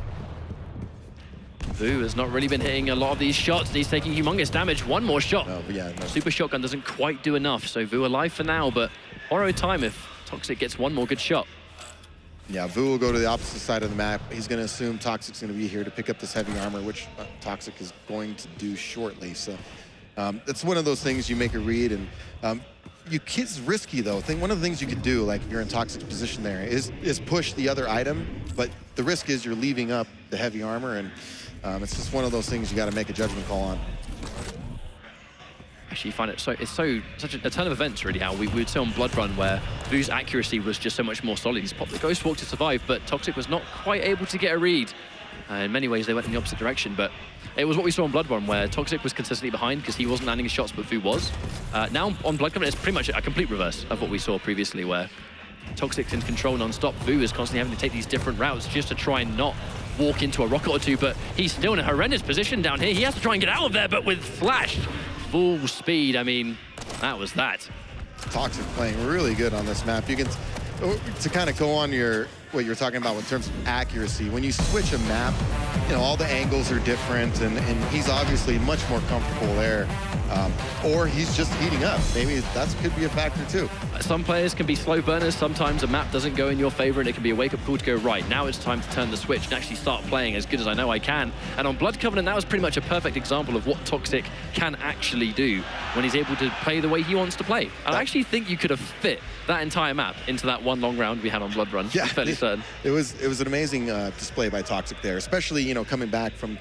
Vo has not really been hitting a lot of these shots, and he's taking humongous damage. One more shot. No, yeah, no. Super Shotgun doesn't quite do enough, so Vo alive for now, but borrowed time if Toxic gets one more good shot. Yeah, Vo will go to the opposite side of the map. He's going to assume Toxic's going to be here to pick up this heavy armor, which Toxic is going to do shortly. So it's one of those things you make a read, and it's risky though. One of the things you could do, like if you're in Toxic's position there, is push the other item, but the risk is you're leaving up the heavy armor, and it's just one of those things you got to make a judgment call on. Actually, you find it such a turn of events, really, how we would say on Blood Run, where Vo's accuracy was just so much more solid. He's popped the Ghost Walk to survive, but Toxic was not quite able to get a read. In many ways, they went in the opposite direction, but it was what we saw on Blood Run, where Toxic was consistently behind because he wasn't landing his shots, but Vo was. Now on Blood Covenant, it's pretty much a complete reverse of what we saw previously, where Toxic's in control non-stop. Vo is constantly having to take these different routes just to try and not walk into a rocket or two, but he's still in a horrendous position down here. He has to try and get out of there, but with Flash, full speed, I mean, that was that. Toxic playing really good on this map. You can, to kind of go on what you're talking about in terms of accuracy, when you switch a map, you know, all the angles are different, and he's obviously much more comfortable there. Or he's just heating up. Maybe that could be a factor too. Some players can be slow burners. Sometimes a map doesn't go in your favor and it can be a wake-up call to go, right, now it's time to turn the switch and actually start playing as good as I know I can. And on Blood Covenant, that was pretty much a perfect example of what Toxic can actually do when he's able to play the way he wants to play. And I actually think you could have fit that entire map into that one long round we had on Blood Run. Yeah, I'm fairly certain. It was an amazing display by Toxic there, especially, you know, coming back from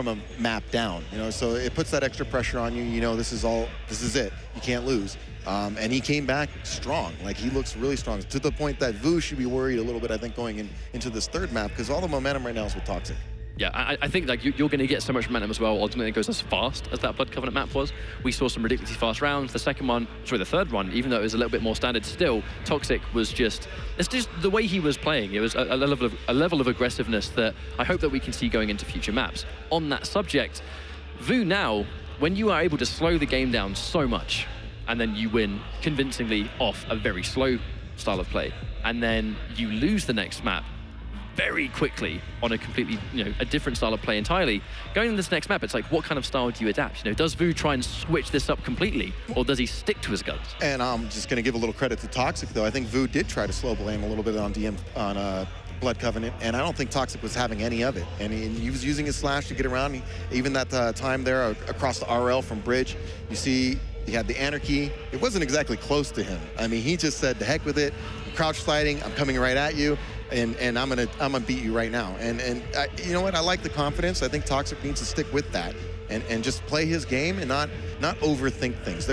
a map down, you know, so it puts that extra pressure on you. You know, this is it, you can't lose. And he came back strong. Like, he looks really strong, to the point that Vo should be worried a little bit, I think, going into this third map, because all the momentum right now is with Toxic. Yeah, I think like you're going to get so much momentum as well. Ultimately, it goes as fast as that Blood Covenant map was. We saw some ridiculously fast rounds. The third one, even though it was a little bit more standard, still Toxic was it's just the way he was playing. It was a level of aggressiveness that I hope that we can see going into future maps. On that subject, Vo now, when you are able to slow the game down so much, and then you win convincingly off a very slow style of play, and then you lose the next map very quickly on a completely, you know, a different style of play entirely. Going to this next map, it's like, what kind of style do you adapt? You know, does Vo try and switch this up completely, or does he stick to his guns? And I'm just going to give a little credit to Toxic, though. I think Vo did try to slow play him a little bit on Blood Covenant, and I don't think Toxic was having any of it. And he was using his slash to get around. Even that time there across the RL from Bridge, you see he had the Anarchy. It wasn't exactly close to him. I mean, he just said, the heck with it. I'm crouch sliding, I'm coming right at you. And I'm gonna beat you right now. And you know what? I like the confidence. I think Toxic needs to stick with that. and just play his game and not overthink things.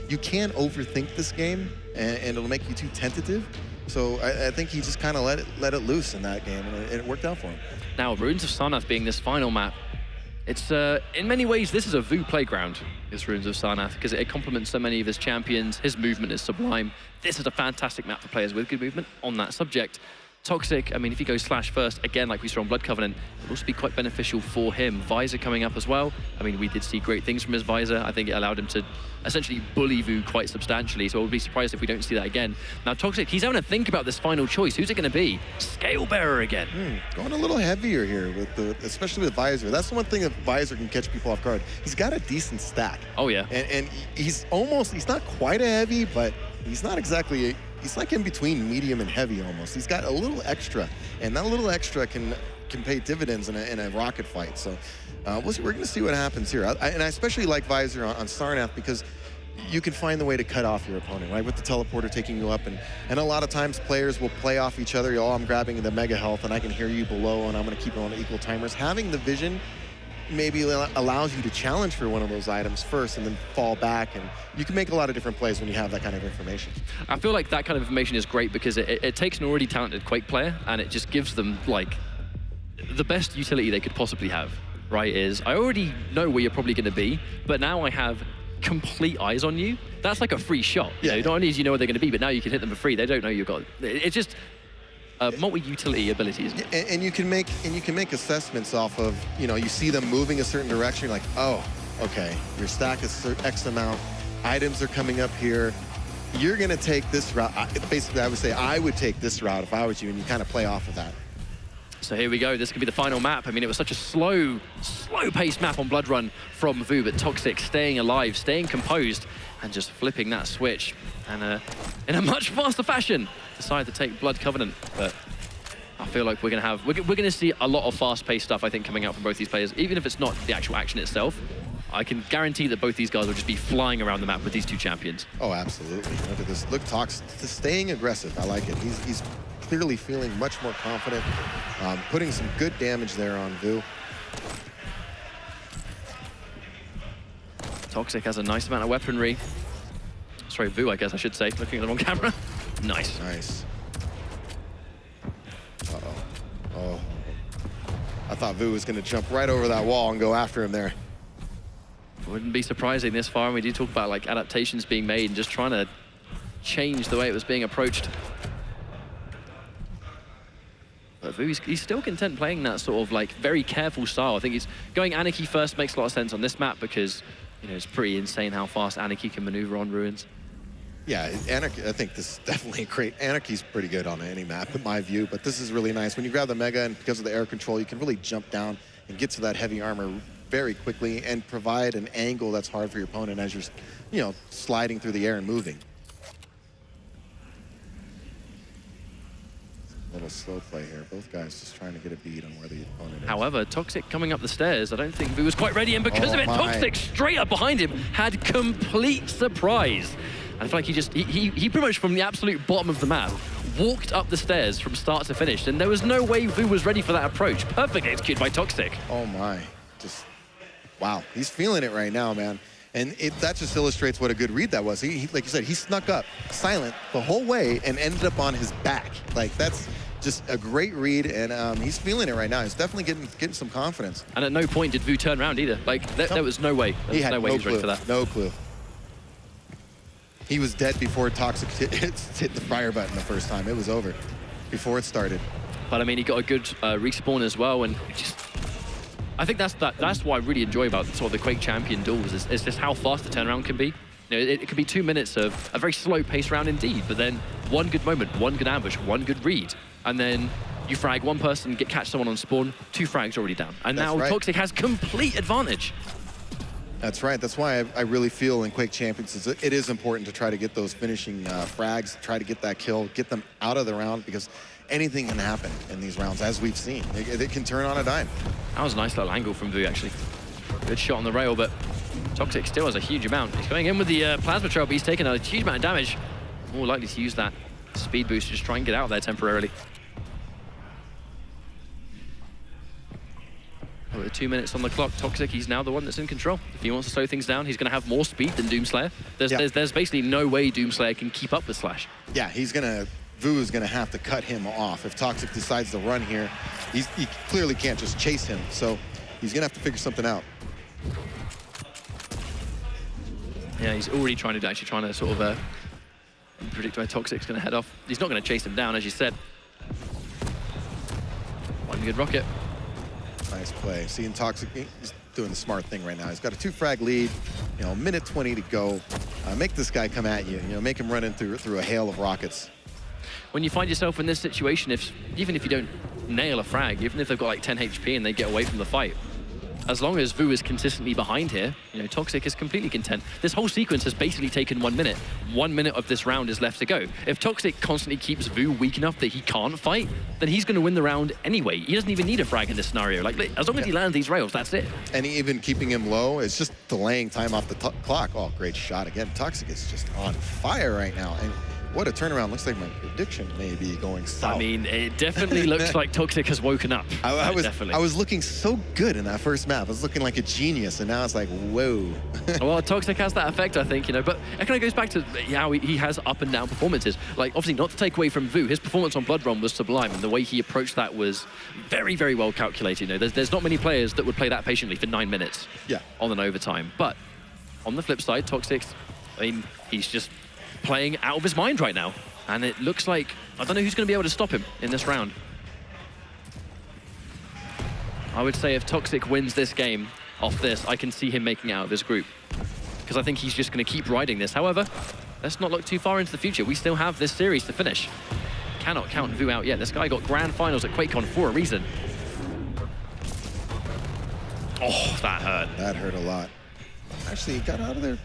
You can overthink this game, and it'll make you too tentative. So I think he just kind of let it loose in that game, and it worked out for him. Now, Ruins of Sarnath being this final map, it's in many ways this is a Vo playground, this Ruins of Sarnath, because it complements so many of his champions. His movement is sublime. This is a fantastic map for players with good movement on that subject. Toxic, I mean, if he goes Slash first, again, like we saw on Blood Covenant, it will also be quite beneficial for him. Visor coming up as well. I mean, we did see great things from his Visor. I think it allowed him to essentially bully Vo quite substantially, so I would be surprised if we don't see that again. Now, Toxic, he's having to think about this final choice. Who's it going to be? Scale Bearer again. Going a little heavier here, especially with Visor. That's the one thing that Visor can catch people off guard. He's got a decent stack. Oh, yeah. And he's not quite a heavy, but he's not exactly... He's like in between medium and heavy almost. He's got a little extra, and that little extra can pay dividends in a rocket fight. So we're going to see what happens here. And I especially like Visor on Sarnath because you can find the way to cut off your opponent, right? With the teleporter taking you up, and a lot of times players will play off each other. Oh, I'm grabbing the mega health, and I can hear you below, and I'm going to keep it on equal timers. Having the vision maybe allows you to challenge for one of those items first and then fall back, and you can make a lot of different plays when you have that kind of information. I feel like that kind of information is great because it takes an already talented Quake player and it just gives them like the best utility they could possibly have, right? I already know where you're probably going to be, but now I have complete eyes on you. That's like a free shot. Yeah. Not only do you know where they're going to be, but now you can hit them for free. They don't know you've got... It's just... multi-utility abilities. And you can make assessments off of, you see them moving a certain direction. You're like, oh, okay, your stack is X amount. Items are coming up here. You're gonna take this route. Basically, I would say I would take this route if I was you, and you kind of play off of that. So here we go. This could be the final map. I mean, it was such a slow-paced map on Blood Run from Vo, but Toxic staying alive, staying composed, and just flipping that switch. And in a much faster fashion, decided to take Blood Covenant. But I feel like we're gonna see a lot of fast-paced stuff, I think, coming out from both these players. Even if it's not the actual action itself, I can guarantee that both these guys will just be flying around the map with these two champions. Oh, absolutely. Look at this. Look, Tox staying aggressive. I like it. He's clearly feeling much more confident, putting some good damage there on Vo. Toxic has a nice amount of weaponry. Sorry, Vo, I guess I should say. Looking at the wrong camera. Nice. Nice. Uh-oh. Oh. I thought Vo was going to jump right over that wall and go after him there. Wouldn't be surprising this far. And we do talk about like adaptations being made and just trying to change the way it was being approached. But Vo, he's still content playing that sort of like very careful style. I think he's going Anarchy first makes a lot of sense on this map because it's pretty insane how fast Anarchy can maneuver on Ruins. Yeah, Anarchy, I think this is definitely great. Anarchy's pretty good on any map, in my view, but this is really nice. When you grab the Mega, and because of the air control, you can really jump down and get to that heavy armor very quickly and provide an angle that's hard for your opponent as you're, sliding through the air and moving. A little slow play here. Both guys just trying to get a beat on where the opponent is. However, Toxic coming up the stairs, I don't think Vo was quite ready, and because of it, Toxic straight up behind him had complete surprise. I feel like he pretty much from the absolute bottom of the map walked up the stairs from start to finish, and there was no way Vo was ready for that approach. Perfectly executed by Toxic. Oh my, wow, he's feeling it right now, man. And that just illustrates what a good read that was. He like you said, he snuck up silent the whole way and ended up on his back. Like that's just a great read, and he's feeling it right now. He's definitely getting some confidence. And at no point did Vo turn around either. Like there was no way. There was no way he was ready for that. No clue. He was dead before Toxic hit the fire button the first time. It was over before it started. But I mean, he got a good respawn as well, and I think that's what I really enjoy about sort of the Quake champion duels is just how fast the turnaround can be. It could be 2 minutes of a very slow paced round indeed, but then one good moment, one good ambush, one good read, and then you frag one person, catch someone on spawn, 2 frags already down. And now Toxic has complete advantage. That's right. That's why I really feel in Quake Champions it is important to try to get those finishing frags, try to get that kill, get them out of the round, because anything can happen in these rounds, as we've seen. It can turn on a dime. That was a nice little angle from Vo, actually. Good shot on the rail, but Toxic still has a huge amount. He's going in with the plasma trail, but he's taking a huge amount of damage. More likely to use that speed boost to just try and get out of there temporarily. With 2 minutes on the clock, Toxic, he's now the one that's in control. If he wants to slow things down, he's going to have more speed than Doomslayer. There's basically no way Doomslayer can keep up with Slash. Yeah, Vo is gonna have to cut him off. If Toxic decides to run here, he clearly can't just chase him, so he's gonna have to figure something out. Yeah, he's already trying to sort of predict where Toxic's gonna head off. He's not gonna chase him down, as you said. One good rocket. Nice play. Seeing Toxic, he's doing the smart thing right now. He's got a 2-frag lead, you know, minute 20 to go. Make this guy come at you, you know, make him run in through a hail of rockets. When you find yourself in this situation, even if you don't nail a frag, even if they've got like 10 HP and they get away from the fight, as long as Vo is consistently behind here, you know, Toxic is completely content. This whole sequence has basically taken 1 minute. 1 minute of this round is left to go. If Toxic constantly keeps Vo weak enough that he can't fight, then he's going to win the round anyway. He doesn't even need a frag in this scenario. Like, as long as he lands these rails, that's it. And even keeping him low, it's just delaying time off the clock. Oh, great shot again. Toxic is just on fire right now. And what a turnaround. Looks like my prediction may be going south. I mean, it definitely looks like Toxic has woken up. I was looking so good in that first map. I was looking like a genius, and now it's like, whoa. Well, Toxic has that effect, I think, you know, but it kind of goes back to how he has up and down performances. Like, obviously, not to take away from Vo, his performance on Blood Run was sublime, and the way he approached that was very, very well calculated. You know, there's not many players that would play that patiently for 9 minutes on an overtime. But on the flip side, Toxic, I mean, he's just playing out of his mind right now. And it looks like, I don't know who's going to be able to stop him in this round. I would say if Toxic wins this game off this, I can see him making out of his group. Because I think he's just going to keep riding this. However, let's not look too far into the future. We still have this series to finish. Cannot count Vo out yet. This guy got grand finals at QuakeCon for a reason. Oh, that hurt. That hurt a lot. Actually, he got out of there.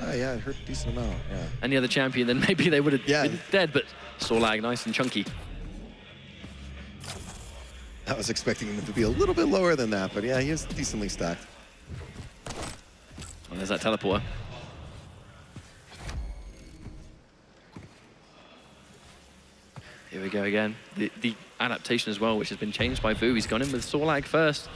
Yeah, it hurt a decent amount, yeah. Any other champion, then maybe they would have been dead, but Sorlag, nice and chunky. I was expecting him to be a little bit lower than that, but yeah, he is decently stacked. And there's that teleporter. Here we go again. The adaptation as well, which has been changed by Vo. He's gone in with Sorlag first.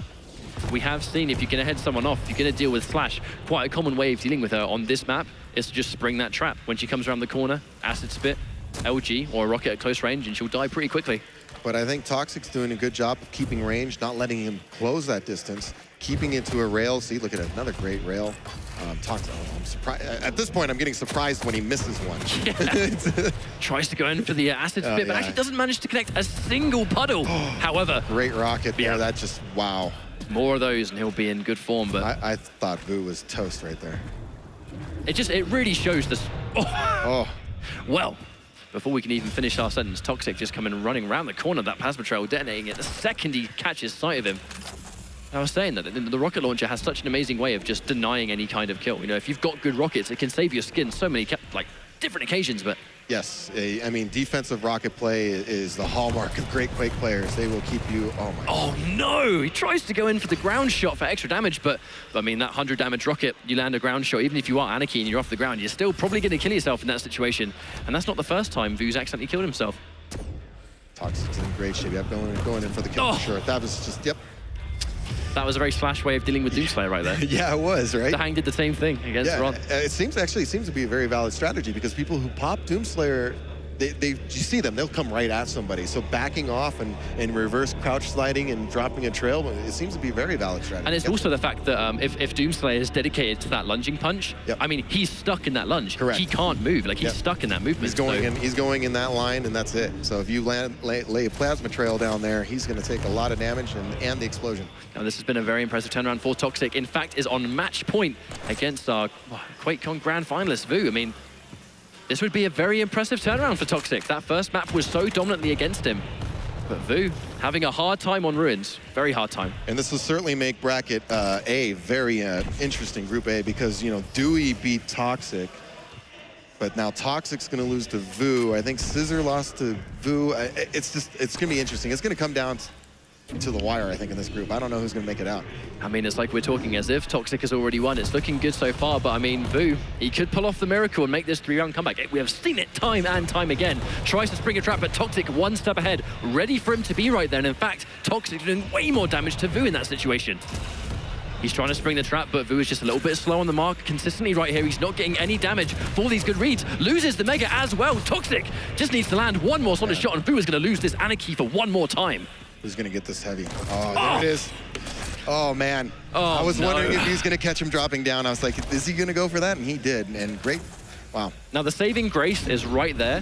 We have seen if you're going to head someone off, if you're going to deal with Slash, quite a common way of dealing with her on this map is to just spring that trap. When she comes around the corner, Acid Spit, LG, or a rocket at close range, and she'll die pretty quickly. But I think Toxic's doing a good job of keeping range, not letting him close that distance, keeping it to a rail. See, look at it, another great rail. Toxic, I'm surprised. At this point, I'm getting surprised when he misses one. Yeah. Tries to go in for the Acid Spit, but actually doesn't manage to connect a single puddle. However, great rocket there. That just, wow. More of those and he'll be in good form, but I thought Vo was toast right there. It really shows this. Well, before we can even finish our sentence, Toxic just coming running around the corner of that plasma trail, detonating it the second he catches sight of him. I was saying that the rocket launcher has such an amazing way of just denying any kind of kill. You know, if you've got good rockets, it can save your skin so many like different occasions, but yes, I mean, defensive rocket play is the hallmark of great Quake players. They will keep you, oh my God. Oh no, he tries to go in for the ground shot for extra damage, but I mean, that 100 damage rocket, you land a ground shot, even if you are Anarchy and you're off the ground, you're still probably going to kill yourself in that situation. And that's not the first time Vo's accidentally killed himself. Toxic's in great shape. Yep, going in for the kill for sure. That was just, yep. That was a very Slash way of dealing with Doomslayer right there. Yeah, it was, right? The Hang did the same thing against Ron. It seems to be a very valid strategy because people who pop Doomslayer, you see them, they'll come right at somebody. So backing off and reverse crouch sliding and dropping a trail, it seems to be a very valid strategy. And it's also the fact that if Doomslayer is dedicated to that lunging punch, I mean, he's stuck in that lunge. Correct. He can't move. Like, he's stuck in that movement. He's going in that line, and that's it. So if you lay a plasma trail down there, he's going to take a lot of damage and the explosion. Now, this has been a very impressive turnaround for Toxic. In fact, is on match point against our QuakeCon Grand Finalist, Vo. I mean, this would be a very impressive turnaround for Toxic. That first map was so dominantly against him. But Vo having a hard time on Ruins, very hard time. And this will certainly make bracket A very interesting, Group A, because, you know, Dewey beat Toxic, but now Toxic's going to lose to Vo. I think Scissor lost to Vo. It's going to be interesting. It's going to come down to the wire, I think, in this group. I don't know who's going to make it out. I mean, it's like we're talking as if Toxic has already won. It's looking good so far, but I mean, Vo, he could pull off the miracle and make this 3-round comeback. We have seen it time and time again. Tries to spring a trap, but Toxic one step ahead, ready for him to be right there. And in fact, Toxic doing way more damage to Vo in that situation. He's trying to spring the trap, but Vo is just a little bit slow on the mark consistently right here. He's not getting any damage for these good reads. Loses the Mega as well. Toxic just needs to land one more solid shot, and Vo is going to lose this Anarchy for one more time. Who's going to get this heavy? Oh, there it is. Oh, man. Oh, I was no. wondering if he was going to catch him dropping down. I was like, is he going to go for that? And he did. And great. Wow. Now, the saving grace is right there.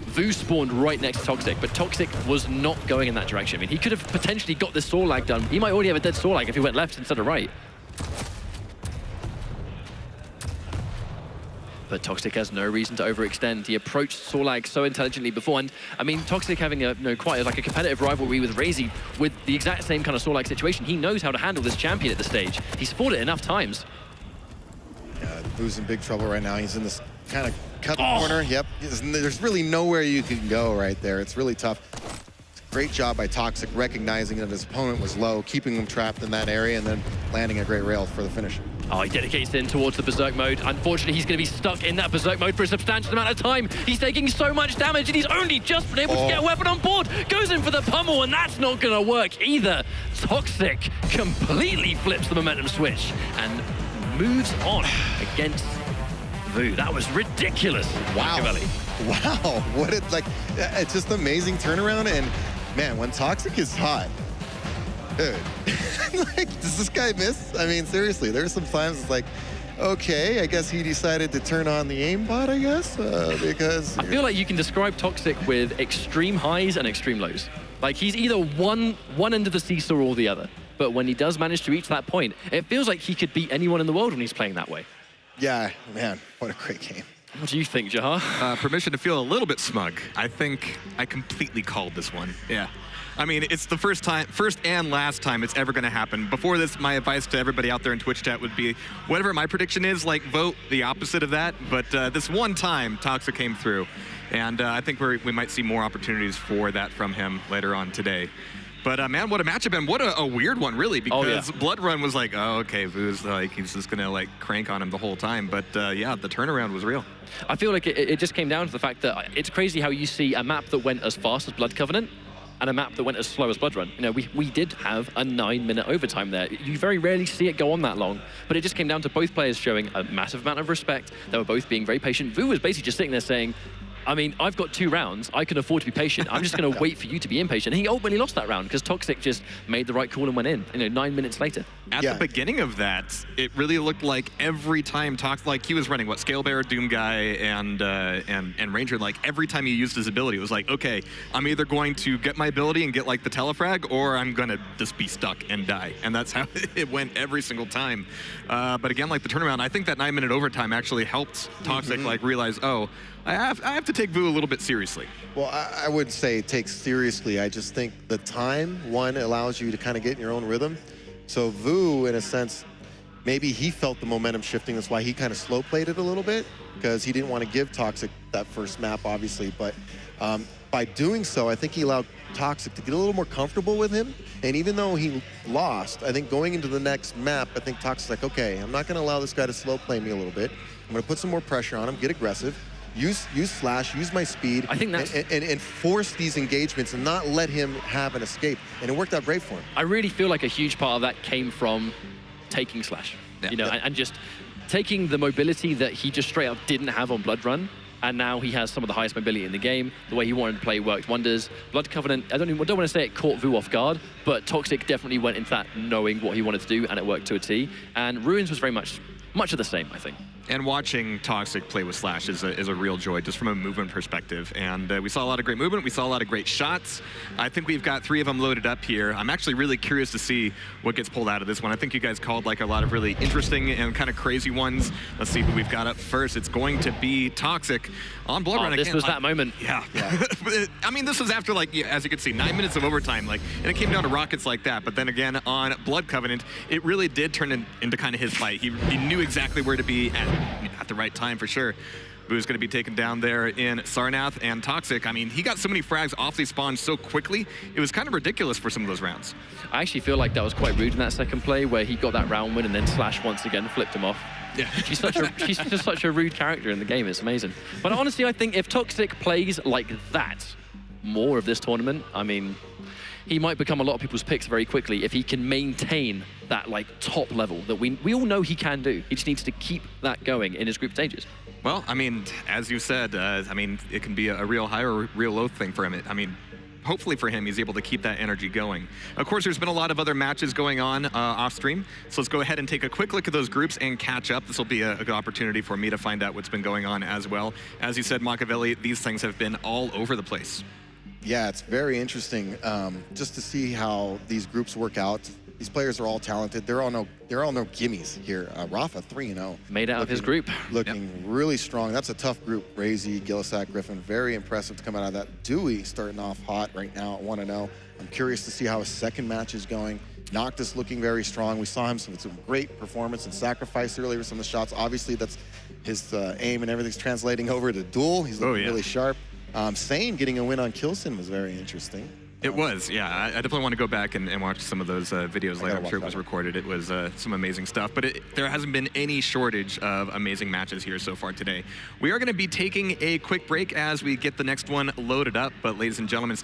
Vo spawned right next to Toxic, but Toxic was not going in that direction. I mean, he could have potentially got this Sorlag done. He might already have a dead Sorlag if he went left instead of right. But Toxic has no reason to overextend. He approached Sorlag so intelligently before, and I mean, Toxic having a quite like a competitive rivalry with Razy with the exact same kind of Sorlag situation. He knows how to handle this champion at the stage. He's fought it enough times. Vo's in big trouble right now. He's in this kind of cut corner. Yep. There's really nowhere you can go right there. It's really tough. Great job by Toxic recognizing that his opponent was low, keeping him trapped in that area, and then landing a great rail for the finish. Oh, he dedicates in towards the Berserk mode. Unfortunately, he's going to be stuck in that Berserk mode for a substantial amount of time. He's taking so much damage, and he's only just been able to get a weapon on board. Goes in for the pummel, and that's not going to work either. Toxic completely flips the momentum switch and moves on against Vo. That was ridiculous. Wow. Wow. What it like, it's just amazing turnaround. And man, when Toxic is hot, dude, like, does this guy miss? I mean, seriously, there's some times it's like, okay, I guess he decided to turn on the aimbot, I guess, because... I feel like you can describe Toxic with extreme highs and extreme lows. Like, he's either one end of the seesaw or the other. But when he does manage to reach that point, it feels like he could beat anyone in the world when he's playing that way. Yeah, man, what a great game. What do you think, Jahar? Permission to feel a little bit smug. I think I completely called this one. Yeah. I mean, it's the first and last time it's ever going to happen. Before this, my advice to everybody out there in Twitch chat would be, whatever my prediction is, like, vote the opposite of that. But this one time, Toxic came through. And I think we might see more opportunities for that from him later on today. But man, what a matchup, and what a weird one, really, because Blood Run was like, oh, okay, Vo's like, he's just gonna like crank on him the whole time. But yeah, the turnaround was real. I feel like it just came down to the fact that it's crazy how you see a map that went as fast as Blood Covenant and a map that went as slow as Blood Run. You know, we did have a 9-minute overtime there. You very rarely see it go on that long, but it just came down to both players showing a massive amount of respect. They were both being very patient. Vo was basically just sitting there saying, I mean, I've got 2 rounds. I can afford to be patient. I'm just going to wait for you to be impatient. And he ultimately lost that round because Toxic just made the right call and went in, 9 minutes later. At the beginning of that, it really looked like every time Toxic, like he was running, Scale Bear, Doom Guy, and Ranger, like every time he used his ability, it was like, okay, I'm either going to get my ability and get like the telefrag, or I'm going to just be stuck and die. And that's how it went every single time. But again, like the turnaround, I think that 9-minute overtime actually helped Toxic like realize, oh, I have to take Vo a little bit seriously. Well, I wouldn't say take seriously. I just think the time, one, allows you to kind of get in your own rhythm. So Vo, in a sense, maybe he felt the momentum shifting. That's why he kind of slow played it a little bit, because he didn't want to give Toxic that first map, obviously. But by doing so, I think he allowed Toxic to get a little more comfortable with him. And even though he lost, I think going into the next map, I think Toxic's like, okay, I'm not going to allow this guy to slow play me a little bit. I'm going to put some more pressure on him, get aggressive. Use Flash, use my speed, I think that's... and force these engagements and not let him have an escape. And it worked out great for him. I really feel like a huge part of that came from taking Slash, and just taking the mobility that he just straight up didn't have on Blood Run. And now he has some of the highest mobility in the game. The way he wanted to play worked wonders. Blood Covenant, I don't want to say it caught Vo off guard, but Toxic definitely went into that knowing what he wanted to do, and it worked to a T. And Ruins was very much of the same, I think. And watching Toxic play with Slash is a real joy, just from a movement perspective. And we saw a lot of great movement. We saw a lot of great shots. I think we've got 3 of them loaded up here. I'm actually really curious to see what gets pulled out of this one. I think you guys called like a lot of really interesting and kind of crazy ones. Let's see who we've got up first. It's going to be Toxic on Blood Run. This was that moment. Yeah. I mean, this was after, like, as you can see, 9 minutes of overtime, like, and it came down to rockets like that. But then again, on Blood Covenant, it really did turn into kind of his fight. He knew exactly where to be at the right time, for sure. Vu's going to be taken down there in Sarnath, and toxjq, I mean, he got so many frags off the spawn so quickly, it was kind of ridiculous for some of those rounds. I actually feel like that was quite rude in that second play where he got that round win and then Slash once again flipped him off. Yeah. She's just such a rude character in the game. It's amazing. But honestly, I think if toxjq plays like that more of this tournament, I mean, he might become a lot of people's picks very quickly if he can maintain that like top level that we all know he can do. He just needs to keep that going in his group stages. Well, I mean, as you said, I mean, it can be a real high or a real low thing for him. I mean, hopefully for him, he's able to keep that energy going. Of course, there's been a lot of other matches going on off stream, so let's go ahead and take a quick look at those groups and catch up. This will be a good opportunity for me to find out what's been going on as well. As you said, Machiavelli, these things have been all over the place. Yeah, it's very interesting just to see how these groups work out. These players are all talented. They're all no gimmies here. Rafa 3-0. Made out of his group. Looking really strong. That's a tough group. Razy, Gillisack, Griffin, very impressive to come out of that. Dewey starting off hot right now at 1-0. I'm curious to see how his second match is going. Noctis looking very strong. We saw him with some great performance and sacrifice earlier with some of the shots. Obviously, that's his aim and everything's translating over to duel. He's looking really sharp. Sane getting a win on Kilson was very interesting. It was, yeah. I definitely want to go back and watch some of those videos later. I'm sure it was recorded. It was some amazing stuff. But there hasn't been any shortage of amazing matches here so far today. We are going to be taking a quick break as we get the next one loaded up. But ladies and gentlemen,